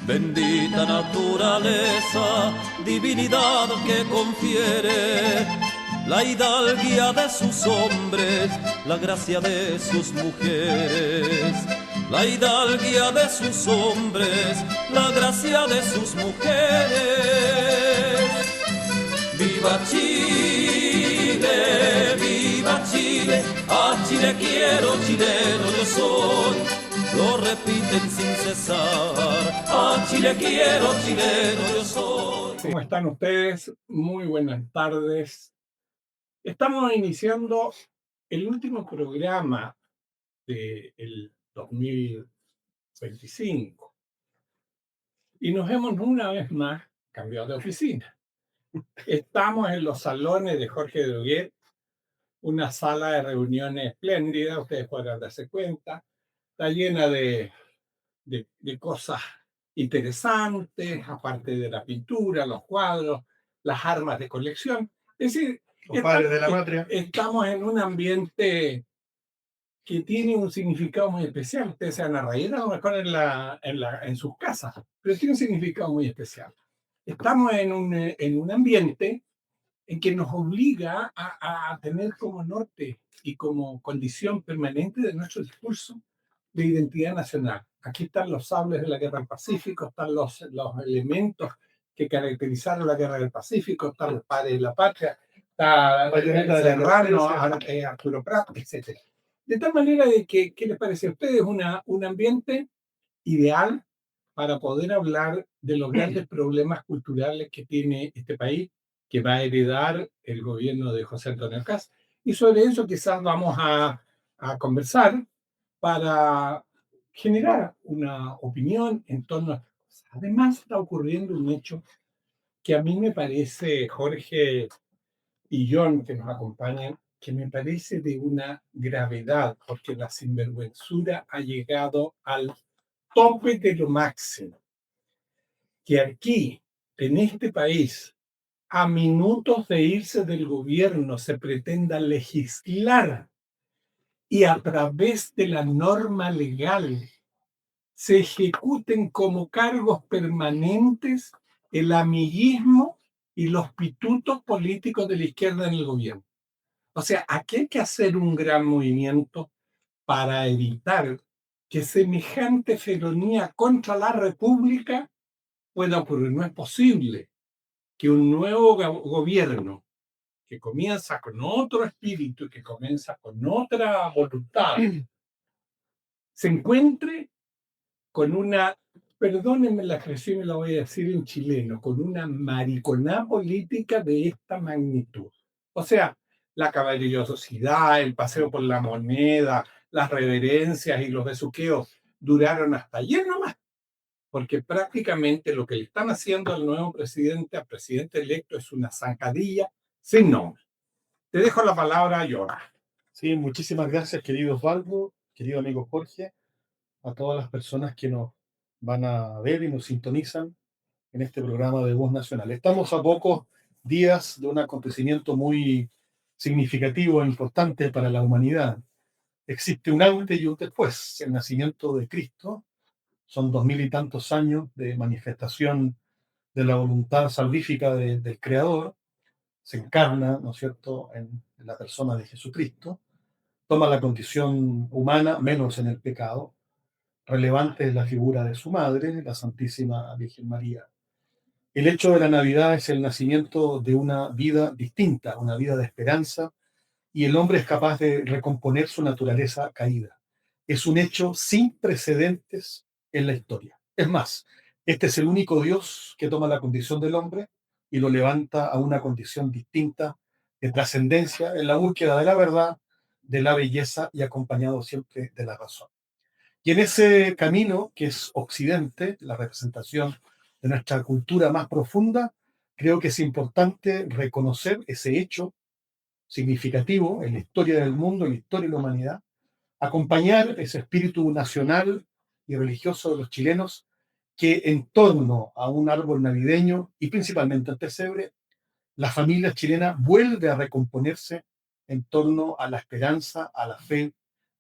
Bendita naturaleza, divinidad que confiere la hidalguía de sus hombres, la gracia de sus mujeres. La hidalguía de sus hombres, la gracia de sus mujeres. ¡Viva Chile! ¡Viva Chile! A Chile quiero, chileno yo soy. Lo repiten sin cesar. A Chile quiero, chileno yo soy. ¿Cómo están ustedes? Muy buenas tardes. Estamos iniciando el último programa del 2025 y nos hemos una vez más cambiado de oficina. Estamos en los salones de Jorge Droguet, una sala de reuniones espléndida, ustedes podrán darse cuenta, está llena de cosas interesantes, aparte de la pintura, los cuadros, las armas de colección. Es decir, Los padres de la patria. estamos en un ambiente que tiene un significado muy especial. Ustedes se van a reír a lo mejor en sus casas, pero tiene un significado muy especial. Estamos en un ambiente en que nos obliga a tener como norte y como condición permanente de nuestro discurso de identidad nacional. Aquí están los sables de la Guerra del Pacífico, están los elementos que caracterizaron la Guerra del Pacífico, están los padres de la patria, está Serrano, Arturo Prat, etc. De tal manera de que, ¿qué les parece a ustedes? Un ambiente ideal para poder hablar de los grandes problemas culturales que tiene este país, que va a heredar el gobierno de José Antonio Kast. Y sobre eso quizás vamos a conversar para generar una opinión en torno a... Además está ocurriendo un hecho que a mí me parece, Jorge y John, que nos acompañan, que me parece de una gravedad, porque la sinvergüenzura ha llegado al tope de lo máximo. Que aquí, en este país, a minutos de irse del gobierno, se pretenda legislar y a través de la norma legal se ejecuten como cargos permanentes el amiguismo y los pitutos políticos de la izquierda en el gobierno. O sea, aquí hay que hacer un gran movimiento para evitar que semejante felonía contra la República pueda ocurrir. No es posible que un nuevo gobierno que comienza con otro espíritu, que comienza con otra voluntad, se encuentre con una, perdónenme la expresión y la voy a decir en chileno, con una mariconá política de esta magnitud. O sea, la caballerosidad, el paseo por la moneda, las reverencias y los besuqueos duraron hasta ayer nomás, porque prácticamente lo que le están haciendo al nuevo presidente, al presidente electo, es una zancadilla sin nombre. Te dejo la palabra a Jorge. Sí, muchísimas gracias, querido Osvaldo, querido amigo Jorge, a todas las personas que nos van a ver y nos sintonizan en este programa de Voz Nacional. Estamos a pocos días de un acontecimiento muy significativo e importante para la humanidad. Existe un antes y un después, el nacimiento de Cristo. Son 2000 y tantos años de manifestación de la voluntad salvífica del Creador. Se encarna, ¿no es cierto?, en la persona de Jesucristo, toma la condición humana, menos en el pecado. Relevante es la figura de su madre, la Santísima Virgen María. El hecho de la Navidad es el nacimiento de una vida distinta, una vida de esperanza, y el hombre es capaz de recomponer su naturaleza caída. Es un hecho sin precedentes en la historia. Es más, este es el único Dios que toma la condición del hombre y lo levanta a una condición distinta de trascendencia en la búsqueda de la verdad, de la belleza y acompañado siempre de la razón. Y en ese camino, que es Occidente, la representación de nuestra cultura más profunda, creo que es importante reconocer ese hecho significativo en la historia del mundo, en la historia de la humanidad, acompañar ese espíritu nacional y religioso de los chilenos que en torno a un árbol navideño y principalmente al pesebre, la familia chilena vuelve a recomponerse en torno a la esperanza, a la fe,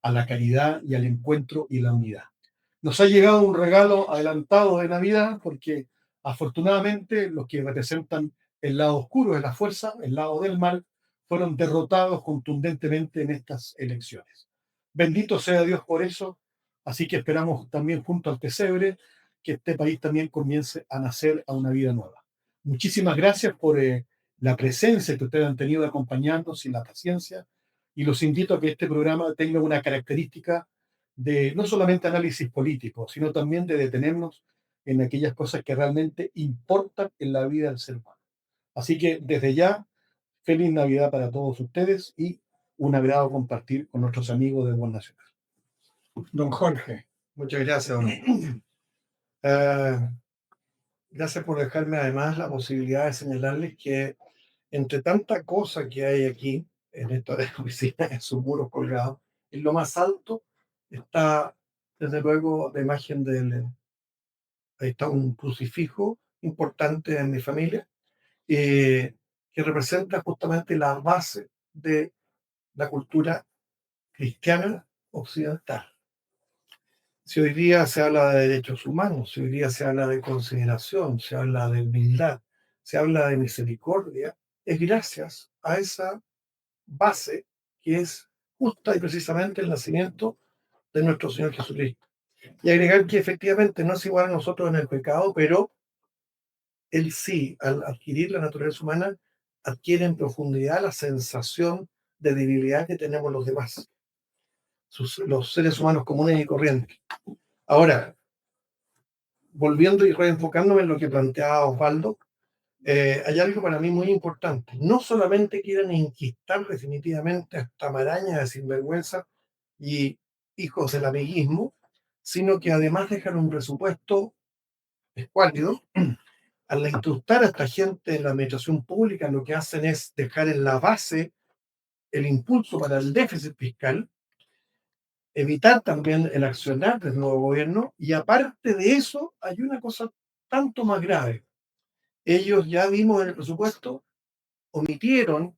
a la caridad y al encuentro y la unidad. Nos ha llegado un regalo adelantado de Navidad porque afortunadamente los que representan el lado oscuro de la fuerza, el lado del mal, fueron derrotados contundentemente en estas elecciones. Bendito sea Dios por eso, así que esperamos también junto al pesebre que este país también comience a nacer a una vida nueva. Muchísimas gracias por la presencia que ustedes han tenido acompañándonos y la paciencia, y los invito a que este programa tenga una característica de no solamente análisis político, sino también de detenernos en aquellas cosas que realmente importan en la vida del ser humano. Así que desde ya, feliz Navidad para todos ustedes y un agrado compartir con nuestros amigos de Buen Nacional. Don Jorge. Muchas gracias, don. Gracias por dejarme además la posibilidad de señalarles que entre tanta cosa que hay aquí, en esta oficina, en sus muros colgados, en lo más alto está, desde luego, la imagen del... Ahí está un crucifijo importante en mi familia, que representa justamente la base de la cultura cristiana occidental. Si hoy día se habla de derechos humanos, si hoy día se habla de consideración, se habla de humildad, se habla de misericordia, es gracias a esa base que es justa y precisamente el nacimiento de nuestro Señor Jesucristo. Y agregar que efectivamente no es igual a nosotros en el pecado, pero Él sí, al adquirir la naturaleza humana, adquiere en profundidad la sensación de debilidad que tenemos los demás, los seres humanos comunes y corrientes. Ahora, volviendo y reenfocándome en lo que planteaba Osvaldo, hay algo para mí muy importante. No solamente quieren inquistar definitivamente a esta maraña de sinvergüenza y hijos del amiguismo, sino que además dejan un presupuesto escuálido. Al incrustar a esta gente en la administración pública, lo que hacen es dejar en la base el impulso para el déficit fiscal, evitar también el accionar del nuevo gobierno, y aparte de eso, hay una cosa tanto más grave. Ellos, ya vimos en el presupuesto, omitieron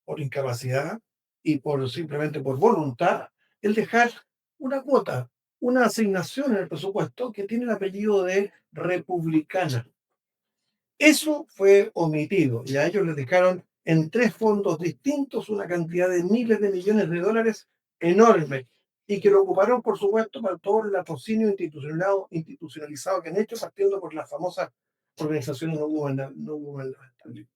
por incapacidad y simplemente por voluntad el dejar una cuota, una asignación en el presupuesto que tiene el apellido de republicana. Eso fue omitido y a ellos les dejaron en 3 fondos distintos una cantidad de miles de millones de dólares enorme, y que lo ocuparon, por supuesto, para todo el latrocinio institucionalizado que han hecho, partiendo por las famosas organizaciones no gubernamentales.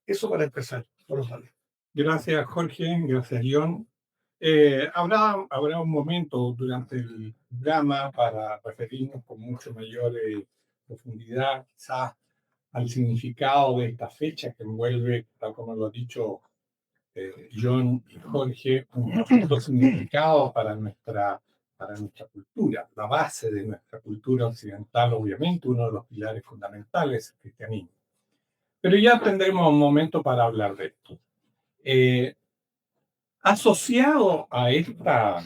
Eso para empezar, por los vale. Gracias, Jorge. Gracias, John. Habrá un momento durante el programa para referirnos con mucho mayor profundidad, quizás, al significado de esta fecha que envuelve, tal como lo ha dicho John y Jorge, un profundo significado para nuestra cultura, la base de nuestra cultura occidental, obviamente, uno de los pilares fundamentales del cristianismo. Pero ya tendremos un momento para hablar de esto. Asociado a esta,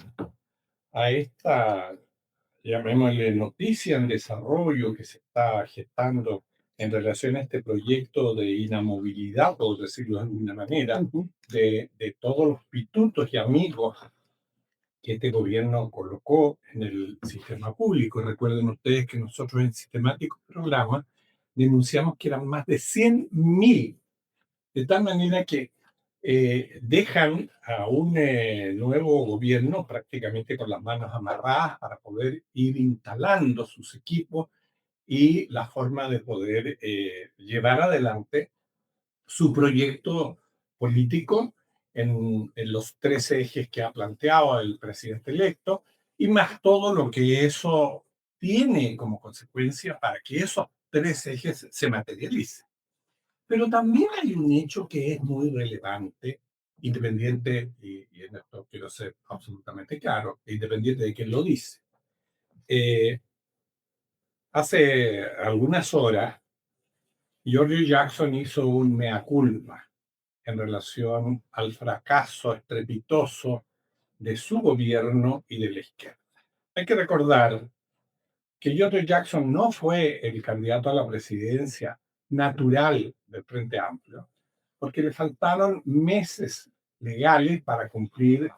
llamémosle, noticia en desarrollo que se está gestando en relación a este proyecto de inamovilidad, por decirlo de alguna manera, de todos los pitutos y amigos que este gobierno colocó en el sistema público. Recuerden ustedes que nosotros en sistemáticos programas denunciamos que eran más de 100.000, de tal manera que dejan a un nuevo gobierno prácticamente con las manos amarradas para poder ir instalando sus equipos y la forma de poder llevar adelante su proyecto político en los 3 ejes que ha planteado el presidente electo, y más todo lo que eso tiene como consecuencia para que esos 3 ejes se materialicen. Pero también hay un hecho que es muy relevante, independiente, y en esto quiero ser absolutamente claro, independiente de quién lo dice. Hace algunas horas, Giorgio Jackson hizo un mea culpa en relación al fracaso estrepitoso de su gobierno y de la izquierda. Hay que recordar que Giorgio Jackson no fue el candidato a la presidencia natural del Frente Amplio, porque le faltaron meses legales para cumplir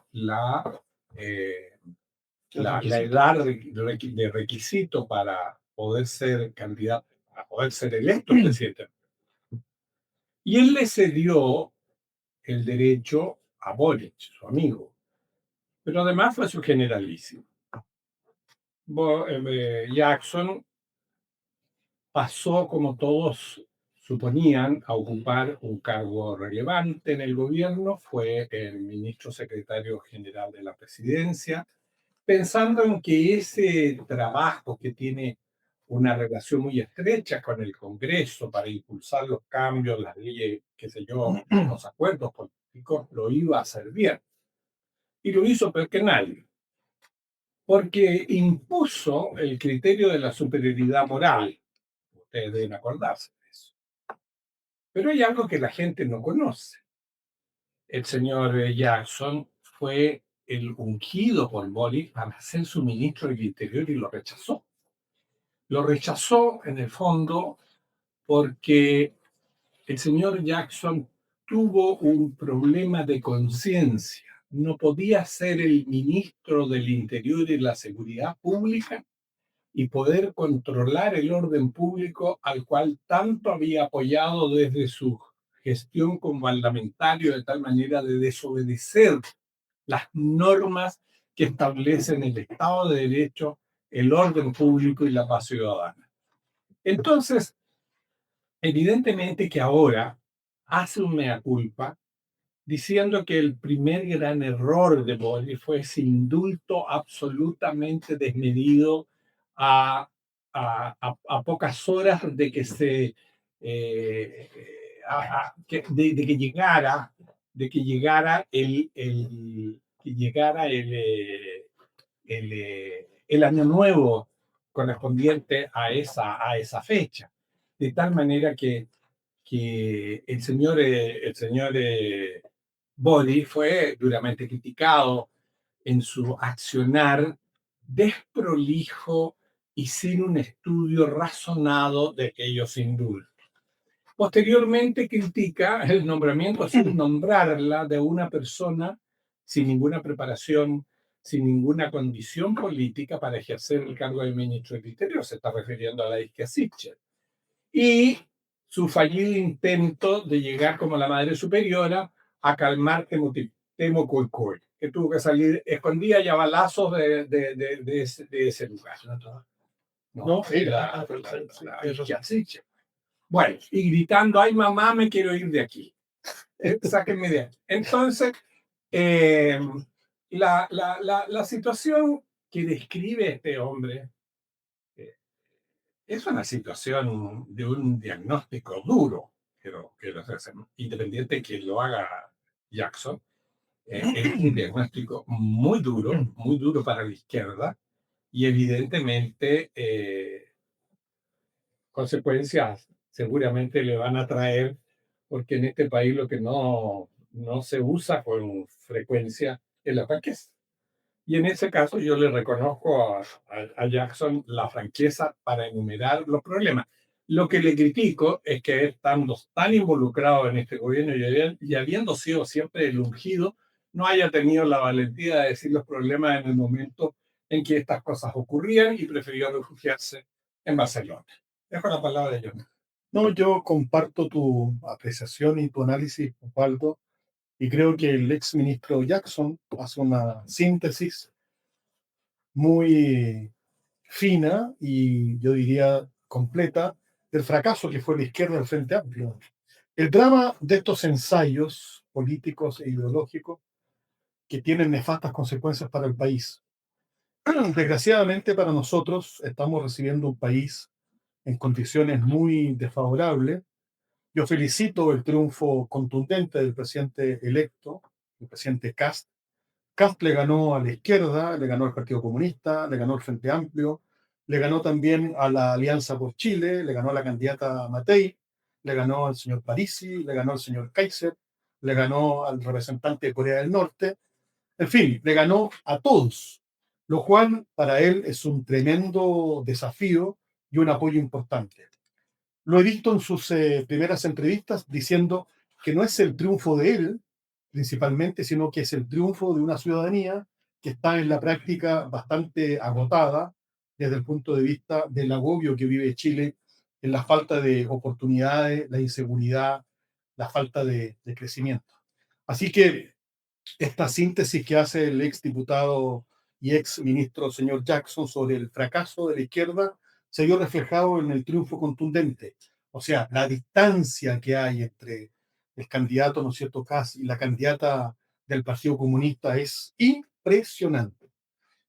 la edad de requisito para poder ser candidato, para poder ser electo presidente. Y él le cedió el derecho a Boric, su amigo, pero además fue su generalísimo. Jackson pasó, como todos suponían, a ocupar un cargo relevante en el gobierno, fue el ministro secretario general de la presidencia, pensando en que ese trabajo que tiene una relación muy estrecha con el Congreso para impulsar los cambios, las leyes, qué sé yo, los acuerdos políticos, lo iba a hacer bien. Y lo hizo peor que nadie, porque impuso el criterio de la superioridad moral. Ustedes deben acordarse de eso. Pero hay algo que la gente no conoce. El señor Jackson fue el ungido por Boric para ser su ministro del Interior y lo rechazó. Lo rechazó en el fondo porque el señor Jackson tuvo un problema de conciencia. No podía ser el ministro del Interior y la Seguridad Pública y poder controlar el orden público al cual tanto había apoyado desde su gestión como parlamentario, de tal manera de desobedecer las normas que establecen el Estado de Derecho, el orden público y la paz ciudadana. Entonces, evidentemente que ahora hace un mea culpa diciendo que el primer gran error de Boric fue ese indulto absolutamente desmedido a, a pocas horas de que se de que llegara el año nuevo correspondiente a esa fecha, de tal manera que el señor Boric fue duramente criticado en su accionar desprolijo y sin un estudio razonado de aquellos indultos. Posteriormente critica el nombramiento sin nombrarla de una persona sin ninguna preparación, sin ninguna condición política para ejercer el cargo de ministro del Interior. Se está refiriendo a la Isquia Sichel. Y su fallido intento de llegar como la madre superiora a calmar Temo Coicoy, que tuvo que salir escondida y a balazos de ese lugar. No, era la Sichel. Bueno, y gritando, ay mamá, me quiero ir de aquí. Sáquenme de aquí. Entonces, la situación que describe este hombre es una situación de un diagnóstico duro, quiero hacer, independiente de que lo haga Jackson. Es un diagnóstico muy duro para la izquierda y evidentemente consecuencias seguramente le van a traer, porque en este país lo que no se usa con frecuencia es la franqueza. Y en ese caso yo le reconozco a Jackson la franqueza para enumerar los problemas. Lo que le critico es que estando tan involucrado en este gobierno y habiendo sido siempre el ungido, no haya tenido la valentía de decir los problemas en el momento en que estas cosas ocurrían y prefirió refugiarse en Barcelona. Dejo la palabra de John. No, yo comparto tu apreciación y tu análisis, Osvaldo, y creo que el ex ministro Jackson hace una síntesis muy fina y yo diría completa del fracaso que fue la izquierda del Frente Amplio. El drama de estos ensayos políticos e ideológicos que tienen nefastas consecuencias para el país. Desgraciadamente para nosotros estamos recibiendo un país en condiciones muy desfavorables. Yo felicito el triunfo contundente del presidente electo, el presidente Kast. Kast le ganó a la izquierda, le ganó al Partido Comunista, le ganó al Frente Amplio, le ganó también a la Alianza por Chile, le ganó a la candidata Matei, le ganó al señor Parisi, le ganó al señor Kaiser, le ganó al representante de Corea del Norte. En fin, le ganó a todos, lo cual para él es un tremendo desafío y un apoyo importante. Lo he visto en sus primeras entrevistas diciendo que no es el triunfo de él principalmente, sino que es el triunfo de una ciudadanía que está en la práctica bastante agotada desde el punto de vista del agobio que vive Chile en la falta de oportunidades, la inseguridad, la falta de crecimiento. Así que esta síntesis que hace el ex diputado y ex ministro señor Jackson sobre el fracaso de la izquierda se vio reflejado en el triunfo contundente. O sea, la distancia que hay entre el candidato, ¿no es cierto?, Kast y la candidata del Partido Comunista es impresionante.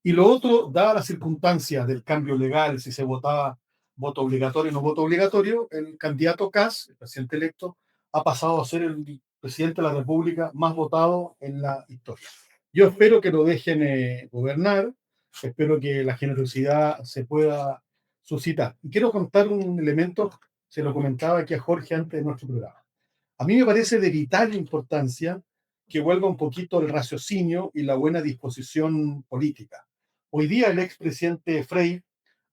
Y lo otro, dada la circunstancia del cambio legal, si se votaba voto obligatorio o no voto obligatorio, el candidato Kast, el presidente electo, ha pasado a ser el presidente de la República más votado en la historia. Yo espero que lo dejen gobernar, espero que la generosidad se pueda suscitar. Y quiero contar un elemento, se lo comentaba aquí a Jorge antes de nuestro programa. A mí me parece de vital importancia que vuelva un poquito el raciocinio y la buena disposición política. Hoy día el expresidente Frei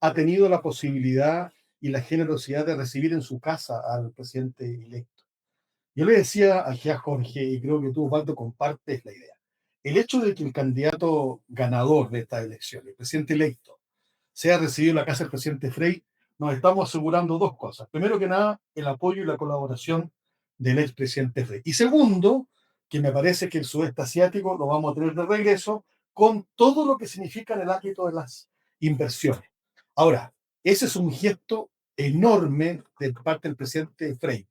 ha tenido la posibilidad y la generosidad de recibir en su casa al presidente electo. Yo le decía aquí a Jorge, y creo que tú, Osvaldo, compartes la idea. El hecho de que el candidato ganador de esta elección, el presidente electo, sea recibido en la casa del presidente Frei, nos estamos asegurando dos cosas. Primero que nada, el apoyo y la colaboración del expresidente Frei. Y segundo, que me parece que el sudeste asiático lo vamos a tener de regreso con todo lo que significa en el ámbito de las inversiones. Ahora, ese es un gesto enorme de parte del presidente Frei.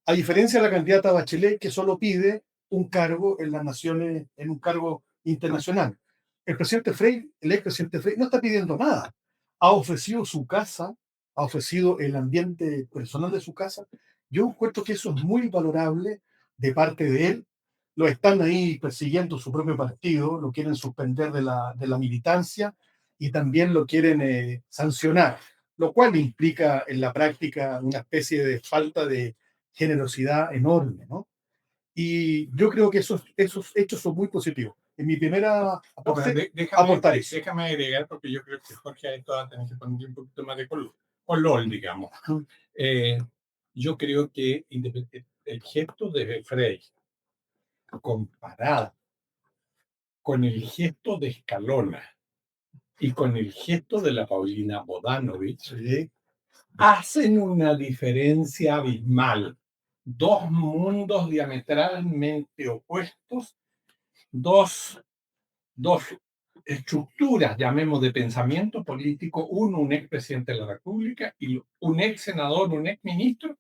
A diferencia de la candidata Bachelet, que solo pide un cargo en las naciones, en un cargo internacional. El presidente Frei, el expresidente Frei, no está pidiendo nada. Ha ofrecido su casa, ha ofrecido el ambiente personal de su casa. Yo encuentro que eso es muy valorable de parte de él. Lo están ahí persiguiendo su propio partido, lo quieren suspender de la militancia y también lo quieren sancionar, lo cual implica en la práctica una especie de falta de generosidad enorme, ¿no? Y yo creo que esos hechos son muy positivos. En mi primera aporte, aportar eso. Déjame agregar, porque yo creo que Jorge a esto va a tener que poner un poquito más de color, digamos. Yo creo que el gesto de Frei, comparado con el gesto de Escalona y con el gesto de la Paulina Bodanovich, Sí. hacen una diferencia abismal. Dos mundos diametralmente opuestos, dos estructuras, llamemos, de pensamiento político, uno un expresidente de la República y un ex senador, un ex ministro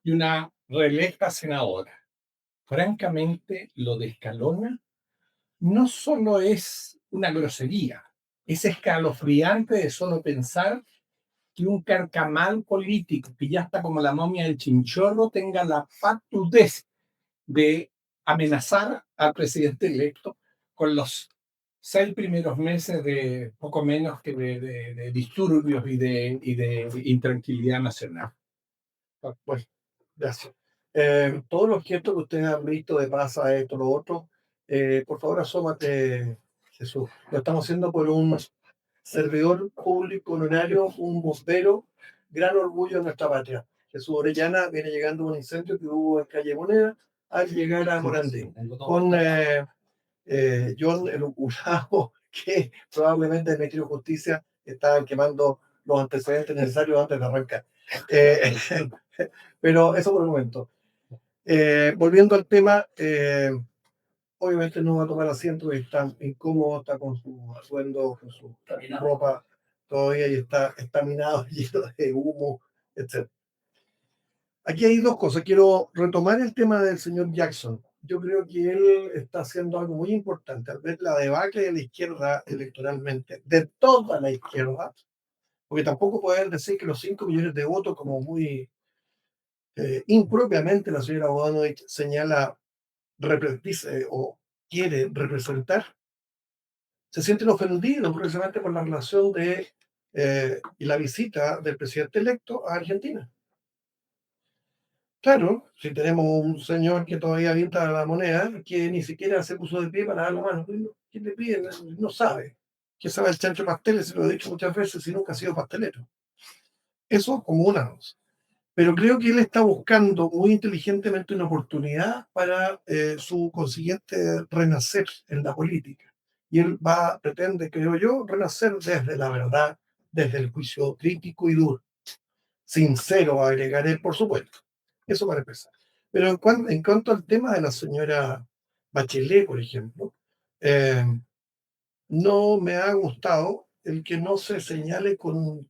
y una reelecta senadora. Francamente, lo de Escalona no solo es una grosería, es escalofriante de solo pensar que un carcamal político que ya está como la momia del chinchorro tenga la patudez de amenazar al presidente electo con los 6 primeros meses de poco menos que de disturbios y de intranquilidad nacional. Bueno, gracias. Todos los gestos que ustedes han visto de pasa esto, lo otro, por favor asómate, Jesús. Lo estamos haciendo por un servidor público honorario, un bombero, gran orgullo de nuestra patria. Jesús Orellana viene llegando a un incendio que hubo en Calle Moneda al llegar a Morandé. Con John el Ucurao, que probablemente el Ministerio de Justicia estaban quemando los antecedentes necesarios antes de arrancar. Pero eso por el momento. Volviendo al tema, obviamente no va a tomar asiento, está incómodo, está con su atuendo, con su ropa todavía y está estaminado, lleno de humo, etc. Aquí hay dos cosas. Quiero retomar el tema del señor Jackson. Yo creo que él está haciendo algo muy importante al ver la debacle de la izquierda electoralmente, de toda la izquierda, porque tampoco pueden decir que los 5 millones de votos, como muy impropiamente la señora Bodanovich señala, dice o quiere representar, se sienten ofendidos precisamente por la relación de y la visita del presidente electo a Argentina. Claro, si tenemos un señor que todavía avienta la moneda, que ni siquiera se puso de pie para dar la mano, ¿quién le pide? No sabe. ¿Qué sabe el chancho pasteles? Se lo he dicho muchas veces, si nunca ha sido pastelero. Eso como una cosa. Pero creo que él está buscando muy inteligentemente una oportunidad para su consiguiente renacer en la política. y él pretende, creo yo, renacer desde la verdad, desde el juicio crítico y duro. Sincero, agregaré, por supuesto. Eso para empezar. Pero en cuanto al tema de la señora Bachelet, por ejemplo, eh, no me ha gustado el que no se señale con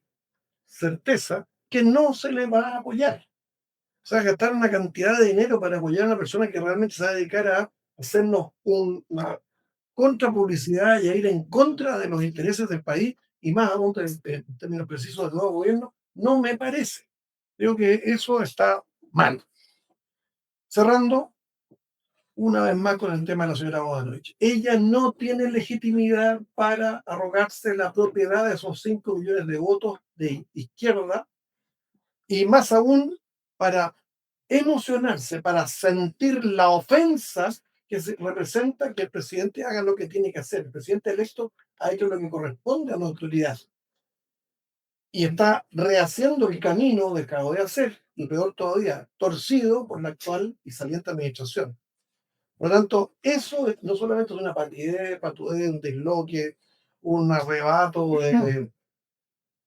certeza que no se le va a apoyar. O sea, gastar una cantidad de dinero para apoyar a una persona que realmente se va a dedicar a hacernos una contrapublicidad y a ir en contra de los intereses del país y más aún en términos precisos del nuevo gobierno, no me parece. Creo que eso está mal. Cerrando una vez más con el tema de la señora Bodanovich. Ella no tiene legitimidad para arrogarse la propiedad de esos 5 millones de votos de izquierda y más aún para emocionarse, para sentir la ofensa que representa que el presidente haga lo que tiene que hacer. El presidente electo ha hecho lo que corresponde a la autoridad y está rehaciendo el camino que acabó de hacer, y peor todavía, torcido por la actual y saliente administración. Por lo tanto, eso no solamente es una patudez, un desloque, un arrebato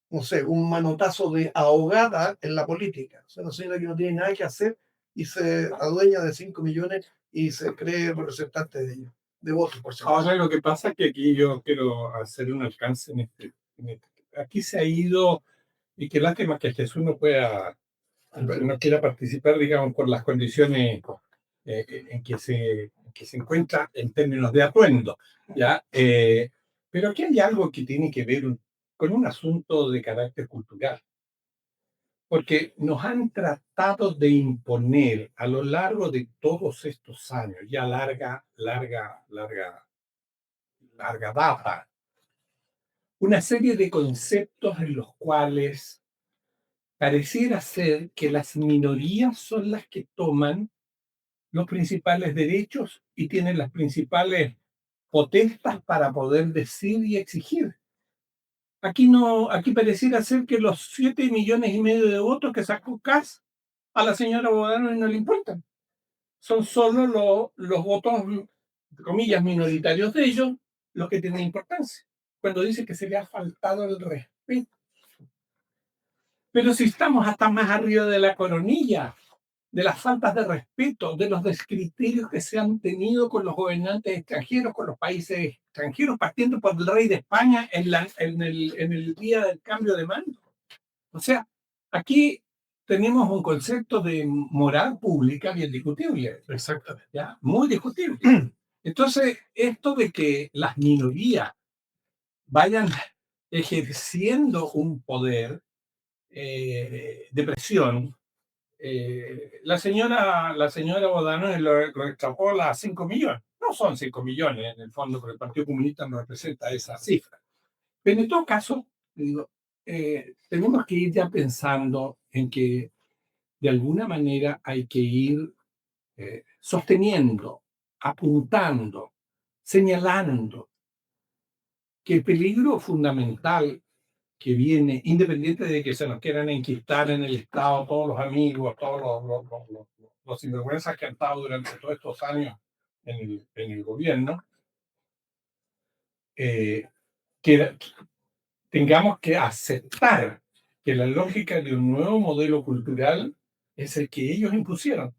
no sé, un manotazo de ahogada en la política. O sea, una señora que no tiene nada que hacer y se adueña de 5 millones y se cree representante de ellos, de votos, por si acaso. Ahora lo que pasa es que aquí yo quiero hacer un alcance aquí se ha ido, y qué lástima que Jesús no quiera participar, digamos, por las condiciones en que se encuentra en términos de atuendo, ¿ya? Pero aquí hay algo que tiene que ver con un asunto de carácter cultural, porque nos han tratado de imponer a lo largo de todos estos años, ya larga data, una serie de conceptos en los cuales pareciera ser que las minorías son las que toman los principales derechos y tienen las principales potestas para poder decir y exigir. Aquí no, aquí pareciera ser que los 7,5 millones de votos que sacó Kass a la señora Bodano no le importan. Son solo los votos, entre comillas, minoritarios de ellos los que tienen importancia. Cuando dice que se le ha faltado el respeto. Pero si estamos hasta más arriba de la coronilla, de las faltas de respeto, de los descriterios que se han tenido con los gobernantes extranjeros, con los países extranjeros, partiendo por el rey de España en el día del cambio de mando. O sea, aquí tenemos un concepto de moral pública bien discutible. Exactamente. ¿Ya? Muy discutible. Entonces, esto de que las minorías vayan ejerciendo un poder de presión, la señora Bodano lo extrapola a 5 millones. No son 5 millones en el fondo, porque el Partido Comunista no representa esa cifra. Pero en todo caso, digo, tenemos que ir ya pensando en que de alguna manera hay que ir sosteniendo, apuntando, señalando que el peligro fundamental que viene, independiente de que se nos quieran enquistar en el Estado todos los amigos, todos los sinvergüenzas que han estado durante todos estos años en el gobierno, que tengamos que aceptar que la lógica de un nuevo modelo cultural es el que ellos impusieron,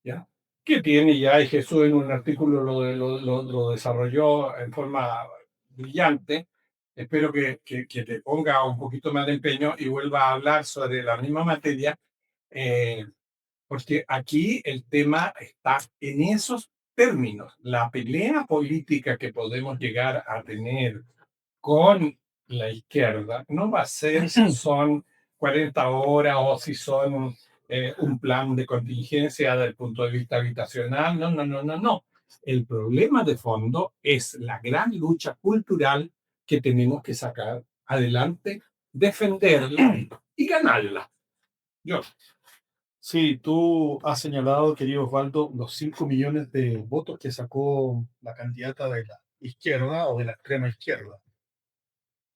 ¿ya? Que tiene ya, y Jesús en un artículo lo desarrolló en forma brillante. Espero que te ponga un poquito más de empeño y vuelva a hablar sobre la misma materia, porque aquí el tema está en esos términos. La pelea política que podemos llegar a tener con la izquierda no va a ser si son 40 horas o si son un plan de contingencia desde el punto de vista habitacional. No, no, no, no, no. El problema de fondo es la gran lucha cultural que tenemos que sacar adelante, defenderla y ganarla. Yo. Sí, tú has señalado, querido Osvaldo, los 5 millones de votos que sacó la candidata de la izquierda o de la extrema izquierda.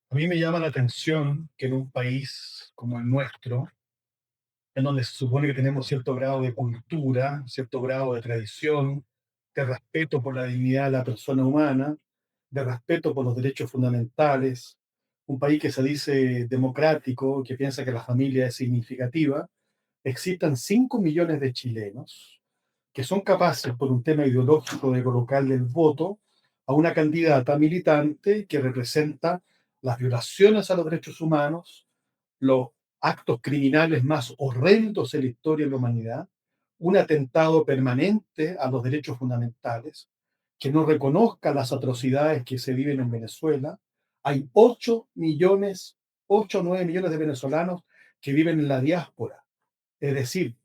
A mí me llama la atención que en un país como el nuestro, en donde se supone que tenemos cierto grado de cultura, cierto grado de tradición, de respeto por la dignidad de la persona humana, de respeto por los derechos fundamentales, un país que se dice democrático, que piensa que la familia es significativa, existan 5 millones de chilenos que son capaces, por un tema ideológico, de colocarle el voto a una candidata militante que representa las violaciones a los derechos humanos, los actos criminales más horrendos en la historia de la humanidad, un atentado permanente a los derechos fundamentales, que no reconozca las atrocidades que se viven en Venezuela. Hay 8 millones, 8 o 9 millones de venezolanos que viven en la diáspora, es decir,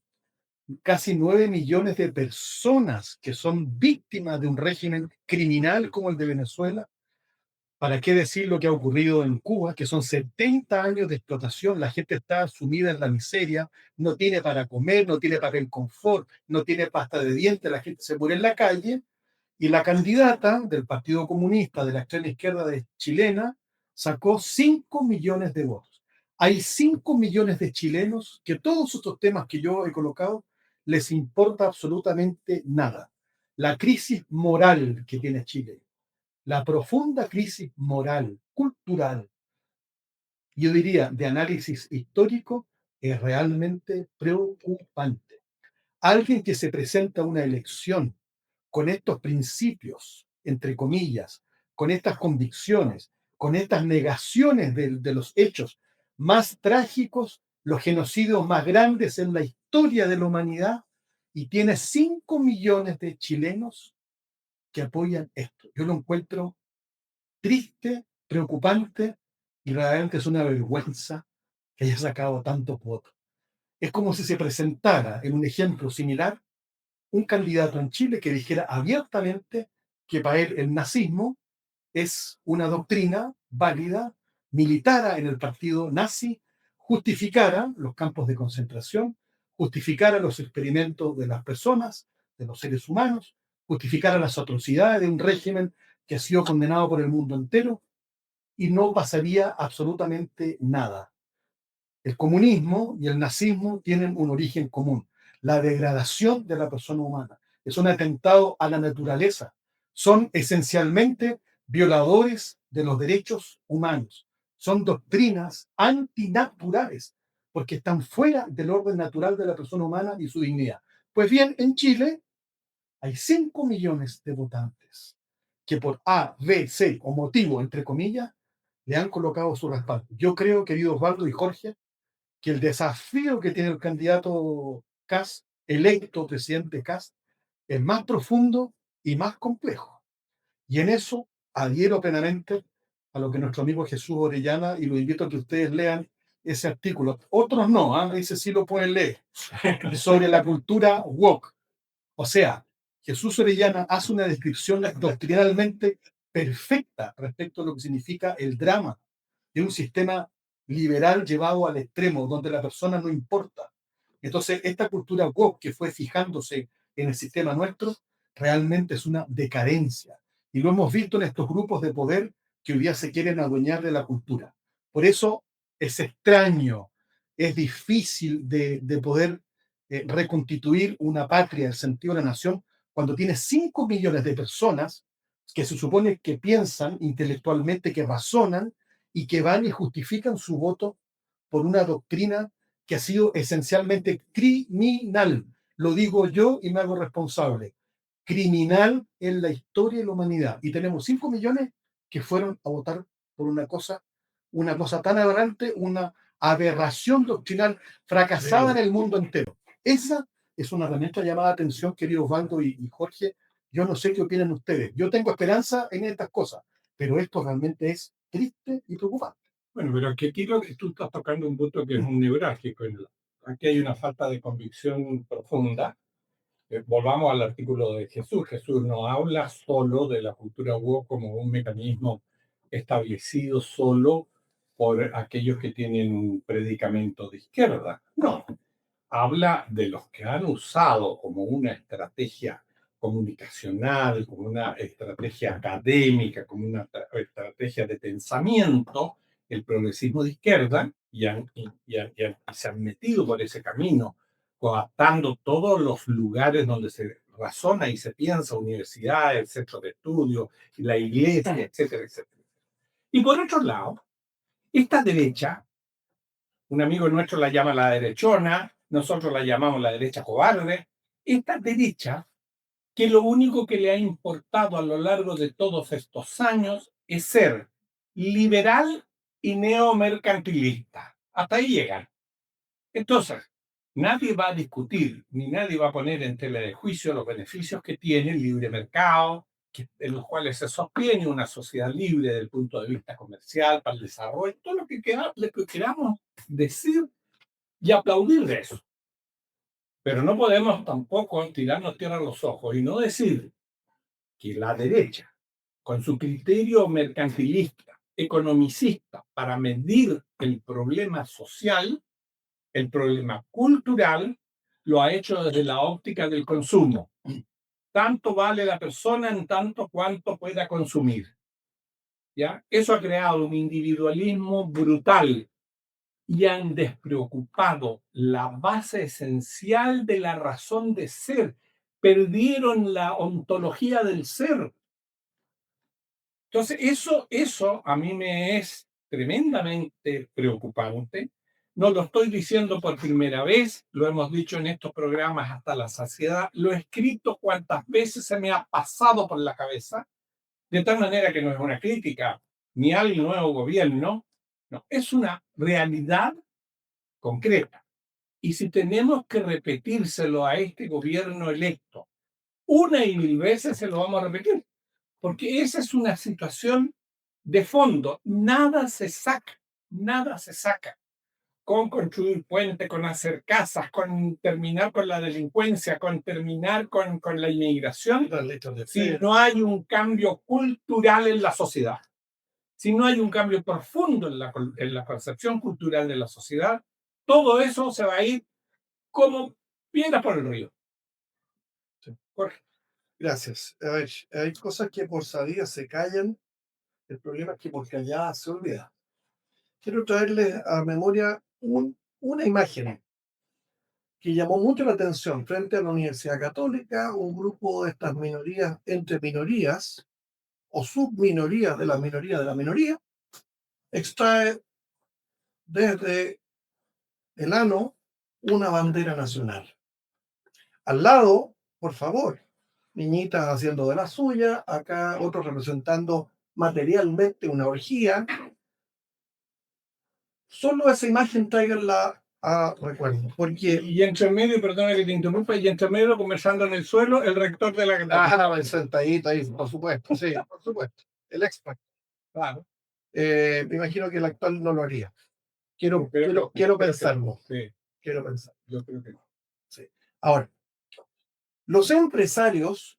casi 9 millones de personas que son víctimas de un régimen criminal como el de Venezuela. ¿Para qué decir lo que ha ocurrido en Cuba, que son 70 años de explotación? La gente está sumida en la miseria, no tiene para comer, no tiene papel confort, no tiene pasta de dientes, la gente se muere en la calle. Y la candidata del Partido Comunista de la extrema izquierda chilena sacó 5 millones de votos. Hay 5 millones de chilenos que todos estos temas que yo he colocado les importa absolutamente nada. La crisis moral que tiene Chile, la profunda crisis moral, cultural, yo diría de análisis histórico, es realmente preocupante. Alguien que se presenta a una elección con estos principios, entre comillas, con estas convicciones, con estas negaciones de los hechos más trágicos, los genocidios más grandes en la historia de la humanidad, y tiene 5 millones de chilenos que apoyan esto. Yo lo encuentro triste, preocupante, y realmente es una vergüenza que haya sacado tantos votos. Es como si se presentara en un ejemplo similar un candidato en Chile que dijera abiertamente que para él el nazismo es una doctrina válida, militara en el partido nazi, justificara los campos de concentración, justificara los experimentos de las personas, de los seres humanos, justificara las atrocidades de un régimen que ha sido condenado por el mundo entero, y no pasaría absolutamente nada. El comunismo y el nazismo tienen un origen común: la degradación de la persona humana. Es un atentado a la naturaleza. Son esencialmente violadores de los derechos humanos. Son doctrinas antinaturales porque están fuera del orden natural de la persona humana y su dignidad. Pues bien, en Chile hay 5 millones de votantes que por A, B, C o motivo, entre comillas, le han colocado su respaldo. Yo creo, querido Osvaldo y Jorge, que el desafío que tiene el candidato Kast, electo presidente Kast, es más profundo y más complejo. Y en eso adhiero plenamente a lo que nuestro amigo Jesús Orellana, y lo invito a que ustedes lean ese artículo. Otros no, ese sí lo pueden leer, sobre la cultura woke. O sea, Jesús Orellana hace una descripción doctrinalmente perfecta respecto a lo que significa el drama de un sistema liberal llevado al extremo, donde la persona no importa. Entonces, esta cultura woke que fue fijándose en el sistema nuestro, realmente es una decadencia. Y lo hemos visto en estos grupos de poder que hoy día se quieren adueñar de la cultura. Por eso es extraño, es difícil de poder reconstituir una patria, el sentido de la nación, cuando tiene 5 millones de personas que se supone que piensan intelectualmente, que razonan y que van y justifican su voto por una doctrina que ha sido esencialmente criminal. Lo digo yo y me hago responsable. Criminal en la historia de la humanidad. Y tenemos 5 millones que fueron a votar por una cosa tan aberrante, una aberración doctrinal fracasada en el mundo entero. Esa es una realmente llamada atención, queridos Osvaldo y Jorge. Yo no sé qué opinan ustedes. Yo tengo esperanza en estas cosas, pero esto realmente es triste y preocupante. Bueno, pero aquí tiro que tú estás tocando un punto que es un neurálgico. Aquí hay una falta de convicción profunda. Volvamos al artículo de Jesús. Jesús no habla solo de la cultura woke como un mecanismo establecido solo por aquellos que tienen un predicamento de izquierda. No, habla de los que han usado como una estrategia comunicacional, como una estrategia académica, como una estrategia de pensamiento, el progresismo de izquierda, y se han metido por ese camino, coaptando todos los lugares donde se razona y se piensa universidades, centros de estudio, la iglesia, etcétera, etcétera. Y por otro lado, esta derecha, un amigo nuestro la llama la derechona, nosotros la llamamos la derecha cobarde, esta derecha que lo único que le ha importado a lo largo de todos estos años es ser liberal y neomercantilista. Hasta ahí llegan. Entonces, nadie va a discutir ni nadie va a poner en tela de juicio los beneficios que tiene el libre mercado, en los cuales se sostiene una sociedad libre desde el punto de vista comercial, para el desarrollo, todo lo que queramos decir y aplaudir de eso. Pero no podemos tampoco tirarnos tierra a los ojos y no decir que la derecha, con su criterio mercantilista, economicista, para medir el problema social, el problema cultural, lo ha hecho desde la óptica del consumo. Tanto vale la persona en tanto cuanto pueda consumir. ¿Ya? Eso ha creado un individualismo brutal y han despreocupado la base esencial de la razón de ser. Perdieron la ontología del ser. Entonces, eso a mí me es tremendamente preocupante. No lo estoy diciendo por primera vez, lo hemos dicho en estos programas hasta la saciedad, lo he escrito cuantas veces se me ha pasado por la cabeza, de tal manera que no es una crítica ni al nuevo gobierno, no, es una realidad concreta. Y si tenemos que repetírselo a este gobierno electo una y mil veces, se lo vamos a repetir. Porque esa es una situación de fondo. Nada se saca con construir puentes, con hacer casas, con terminar con la delincuencia, con terminar con la inmigración, si no hay un cambio cultural en la sociedad. Si no hay un cambio profundo en la percepción cultural de la sociedad, todo eso se va a ir como piedras por el río. Sí. Jorge, gracias. A ver, hay cosas que por sabidas se callan, el problema es que por calladas se olvida. Quiero traerles a memoria una imagen que llamó mucho la atención frente a la Universidad Católica, un grupo de estas minorías, entre minorías o subminorías de la minoría, extrae desde el ano una bandera nacional. Al lado, por favor, niñitas haciendo de la suya, acá otros representando materialmente una orgía. Solo esa imagen tráiganla a recuerdo, porque... Y entre medio, perdona que te interrumpa, y entre medio, conversando en el suelo, el rector de la Ah, sentadito ahí, por supuesto, sí, por supuesto. El extra. Claro. Me imagino que el actual no lo haría. Quiero pensarlo. Sí, Quiero pensar. yo creo que no. Sí. Ahora, los empresarios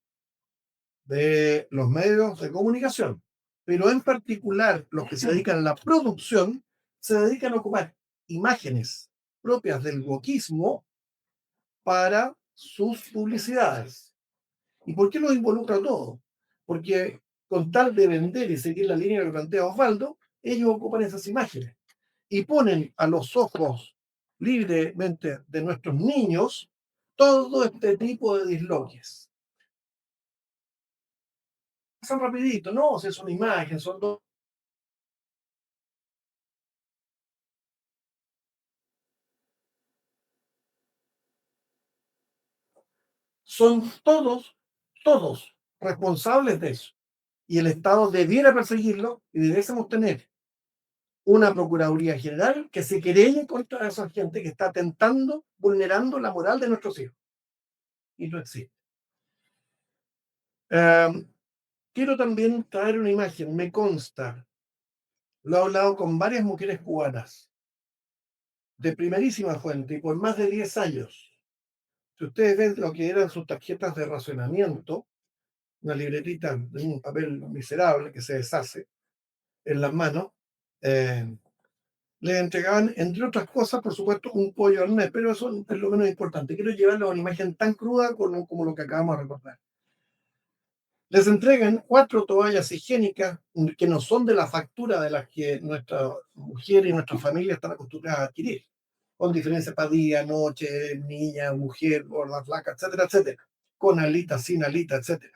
de los medios de comunicación, pero en particular los que se dedican a la producción, se dedican a ocupar imágenes propias del wokismo para sus publicidades. ¿Y por qué los involucra todo? Porque con tal de vender y seguir la línea que plantea Osvaldo, ellos ocupan esas imágenes y ponen a los ojos libremente de nuestros niños todo este tipo de disloques. Pasan rapidito, no, si es una imagen, son dos. Son todos responsables de eso. Y el Estado debiera perseguirlo y debiésemos tener una Procuraduría General que se querelle contra esa gente que está atentando, vulnerando la moral de nuestros hijos. Y no existe. Quiero también traer una imagen, me consta, lo he hablado con varias mujeres cubanas, de primerísima fuente y por más de 10 años. Si ustedes ven lo que eran sus tarjetas de racionamiento, una libretita de un papel miserable que se deshace en las manos, les entregaban, entre otras cosas, por supuesto, un pollo al mes, pero eso es lo menos importante. Quiero llevarlo a una imagen tan cruda como lo que acabamos de recordar. Les entregan 4 toallas higiénicas que no son de la factura de las que nuestra mujer y nuestra familia están acostumbradas a adquirir, con diferencia para día, noche, niña, mujer, gorda, flaca, etcétera, etcétera. con alita, sin alita, etcétera.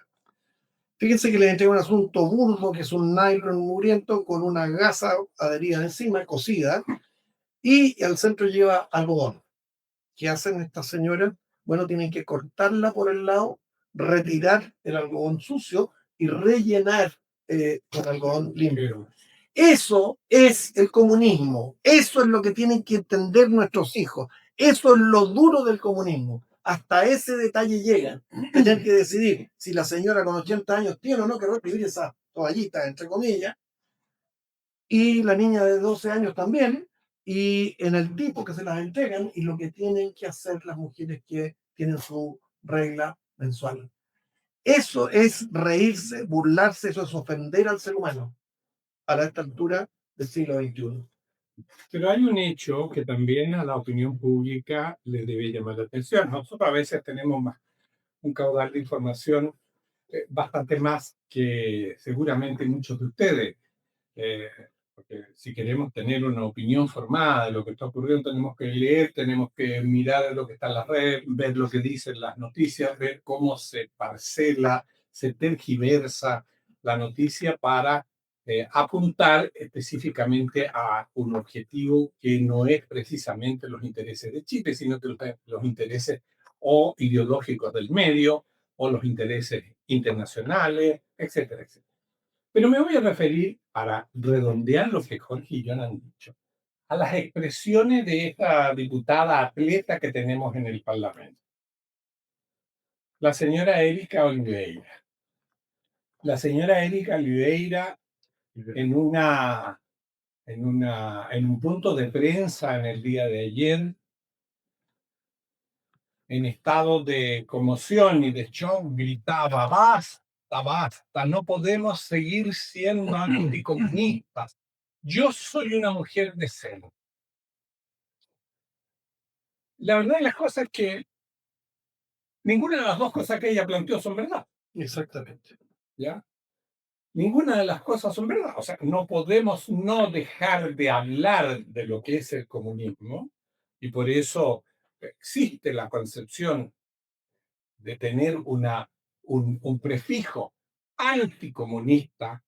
Fíjense que les entrega un asunto burdo, que es un nylon mugriento con una gasa adherida encima, cosida, y al centro lleva algodón. ¿Qué hacen estas señoras? Bueno, tienen que cortarla por el lado, retirar el algodón sucio y rellenar con algodón limpio. Eso es el comunismo. Eso es lo que tienen que entender nuestros hijos. Eso es lo duro del comunismo. Hasta ese detalle llegan. Tener que decidir si la señora con 80 años tiene o no que recibir esa toallita, entre comillas, y la niña de 12 años también, y en el tipo que se las entregan y lo que tienen que hacer las mujeres que tienen su regla mensual. Eso es reírse, burlarse, eso es ofender al ser humano a esta altura del siglo XXI. Pero hay un hecho que también a la opinión pública le debe llamar la atención. Nosotros a veces tenemos un caudal de información bastante más que seguramente muchos de ustedes. Porque si queremos tener una opinión formada de lo que está ocurriendo, tenemos que leer, tenemos que mirar lo que está en la red, ver lo que dicen las noticias, ver cómo se parcela, se tergiversa la noticia para apuntar específicamente a un objetivo que no es precisamente los intereses de Chile, sino que los intereses o ideológicos del medio o los intereses internacionales, etcétera, etcétera. Pero me voy a referir, para redondear lo que Jorge y John han dicho, a las expresiones de esta diputada atleta que tenemos en el Parlamento. La señora Erika Oliveira. La señora Erika Oliveira, en un punto de prensa en el día de ayer, en estado de conmoción y de shock, gritaba: basta, basta, no podemos seguir siendo anticomunistas. Yo soy una mujer decente. La verdad de las cosas es que ninguna de las dos cosas que ella planteó son verdad. Exactamente. ¿Ya? Ninguna de las cosas son verdad. O sea, no podemos no dejar de hablar de lo que es el comunismo, y por eso existe la concepción de tener un prefijo anticomunista,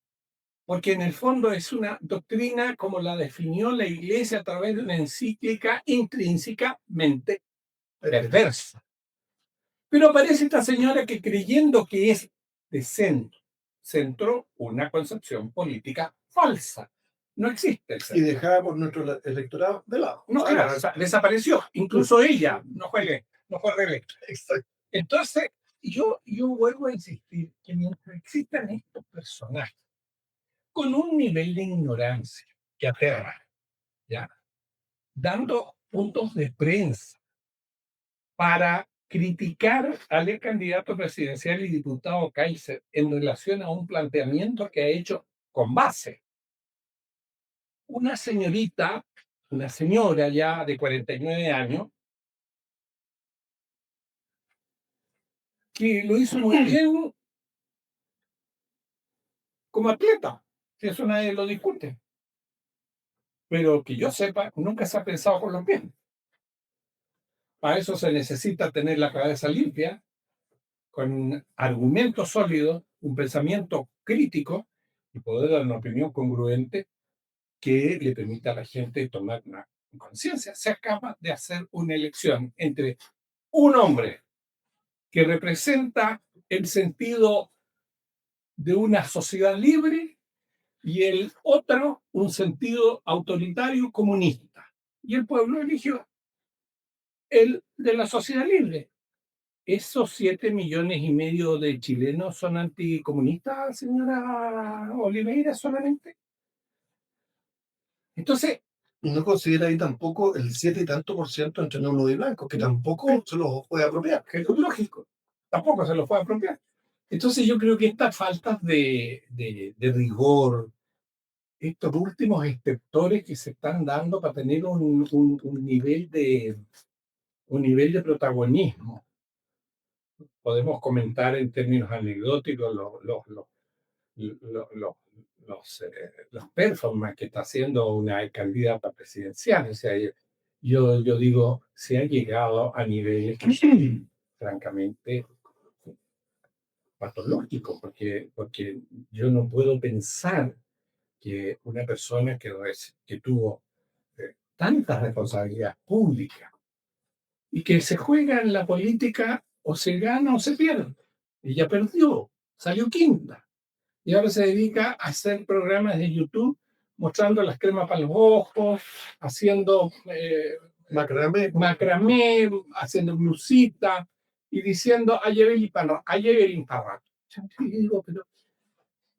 porque en el fondo es una doctrina como la definió la Iglesia a través de una encíclica intrínsecamente perversa. Pero aparece esta señora que, creyendo que es de centro, centró una concepción política falsa. No existe el Y centro. dejada por nuestro electorado de lado. No, claro, desapareció. Incluso ella no fue reelecta. Exacto. Entonces, yo vuelvo a insistir que mientras existan estos personajes con un nivel de ignorancia que aterra, ¿ya?, dando puntos de prensa para criticar al candidato presidencial y diputado Kaiser en relación a un planteamiento que ha hecho con base una señorita, una señora ya de 49 años, que lo hizo muy bien como atleta, si eso nadie lo discute. Pero que yo sepa, nunca se ha pensado con los pies. Para eso se necesita tener la cabeza limpia, con argumentos sólidos, un pensamiento crítico y poder dar una opinión congruente que le permita a la gente tomar una conciencia. Se acaba de hacer una elección entre un hombre que representa el sentido de una sociedad libre y el otro un sentido autoritario comunista. Y el pueblo eligió el de la sociedad libre. ¿Esos 7,5 millones de chilenos son anticomunistas, señora Oliveira, solamente? Entonces, Y no considera ahí tampoco el 7 y tanto por ciento entre nulo y blanco, que tampoco se los puede apropiar. que es lógico, tampoco se lo puede apropiar. Entonces yo creo que estas faltas de rigor, estos últimos estertores que se están dando para tener un nivel de protagonismo, podemos comentar en términos anecdóticos los performances que está haciendo una candidata presidencial. O sea, yo digo, se ha llegado a niveles que son, francamente, patológico, porque yo no puedo pensar que una persona que tuvo tantas responsabilidades públicas y que se juega en la política o se gana o se pierde. Ella perdió, salió quinta. Y ahora se dedica a hacer programas de YouTube mostrando las cremas para los ojos, haciendo macramé, haciendo blusita y diciendo a Evelyn Parra. Yo digo, pero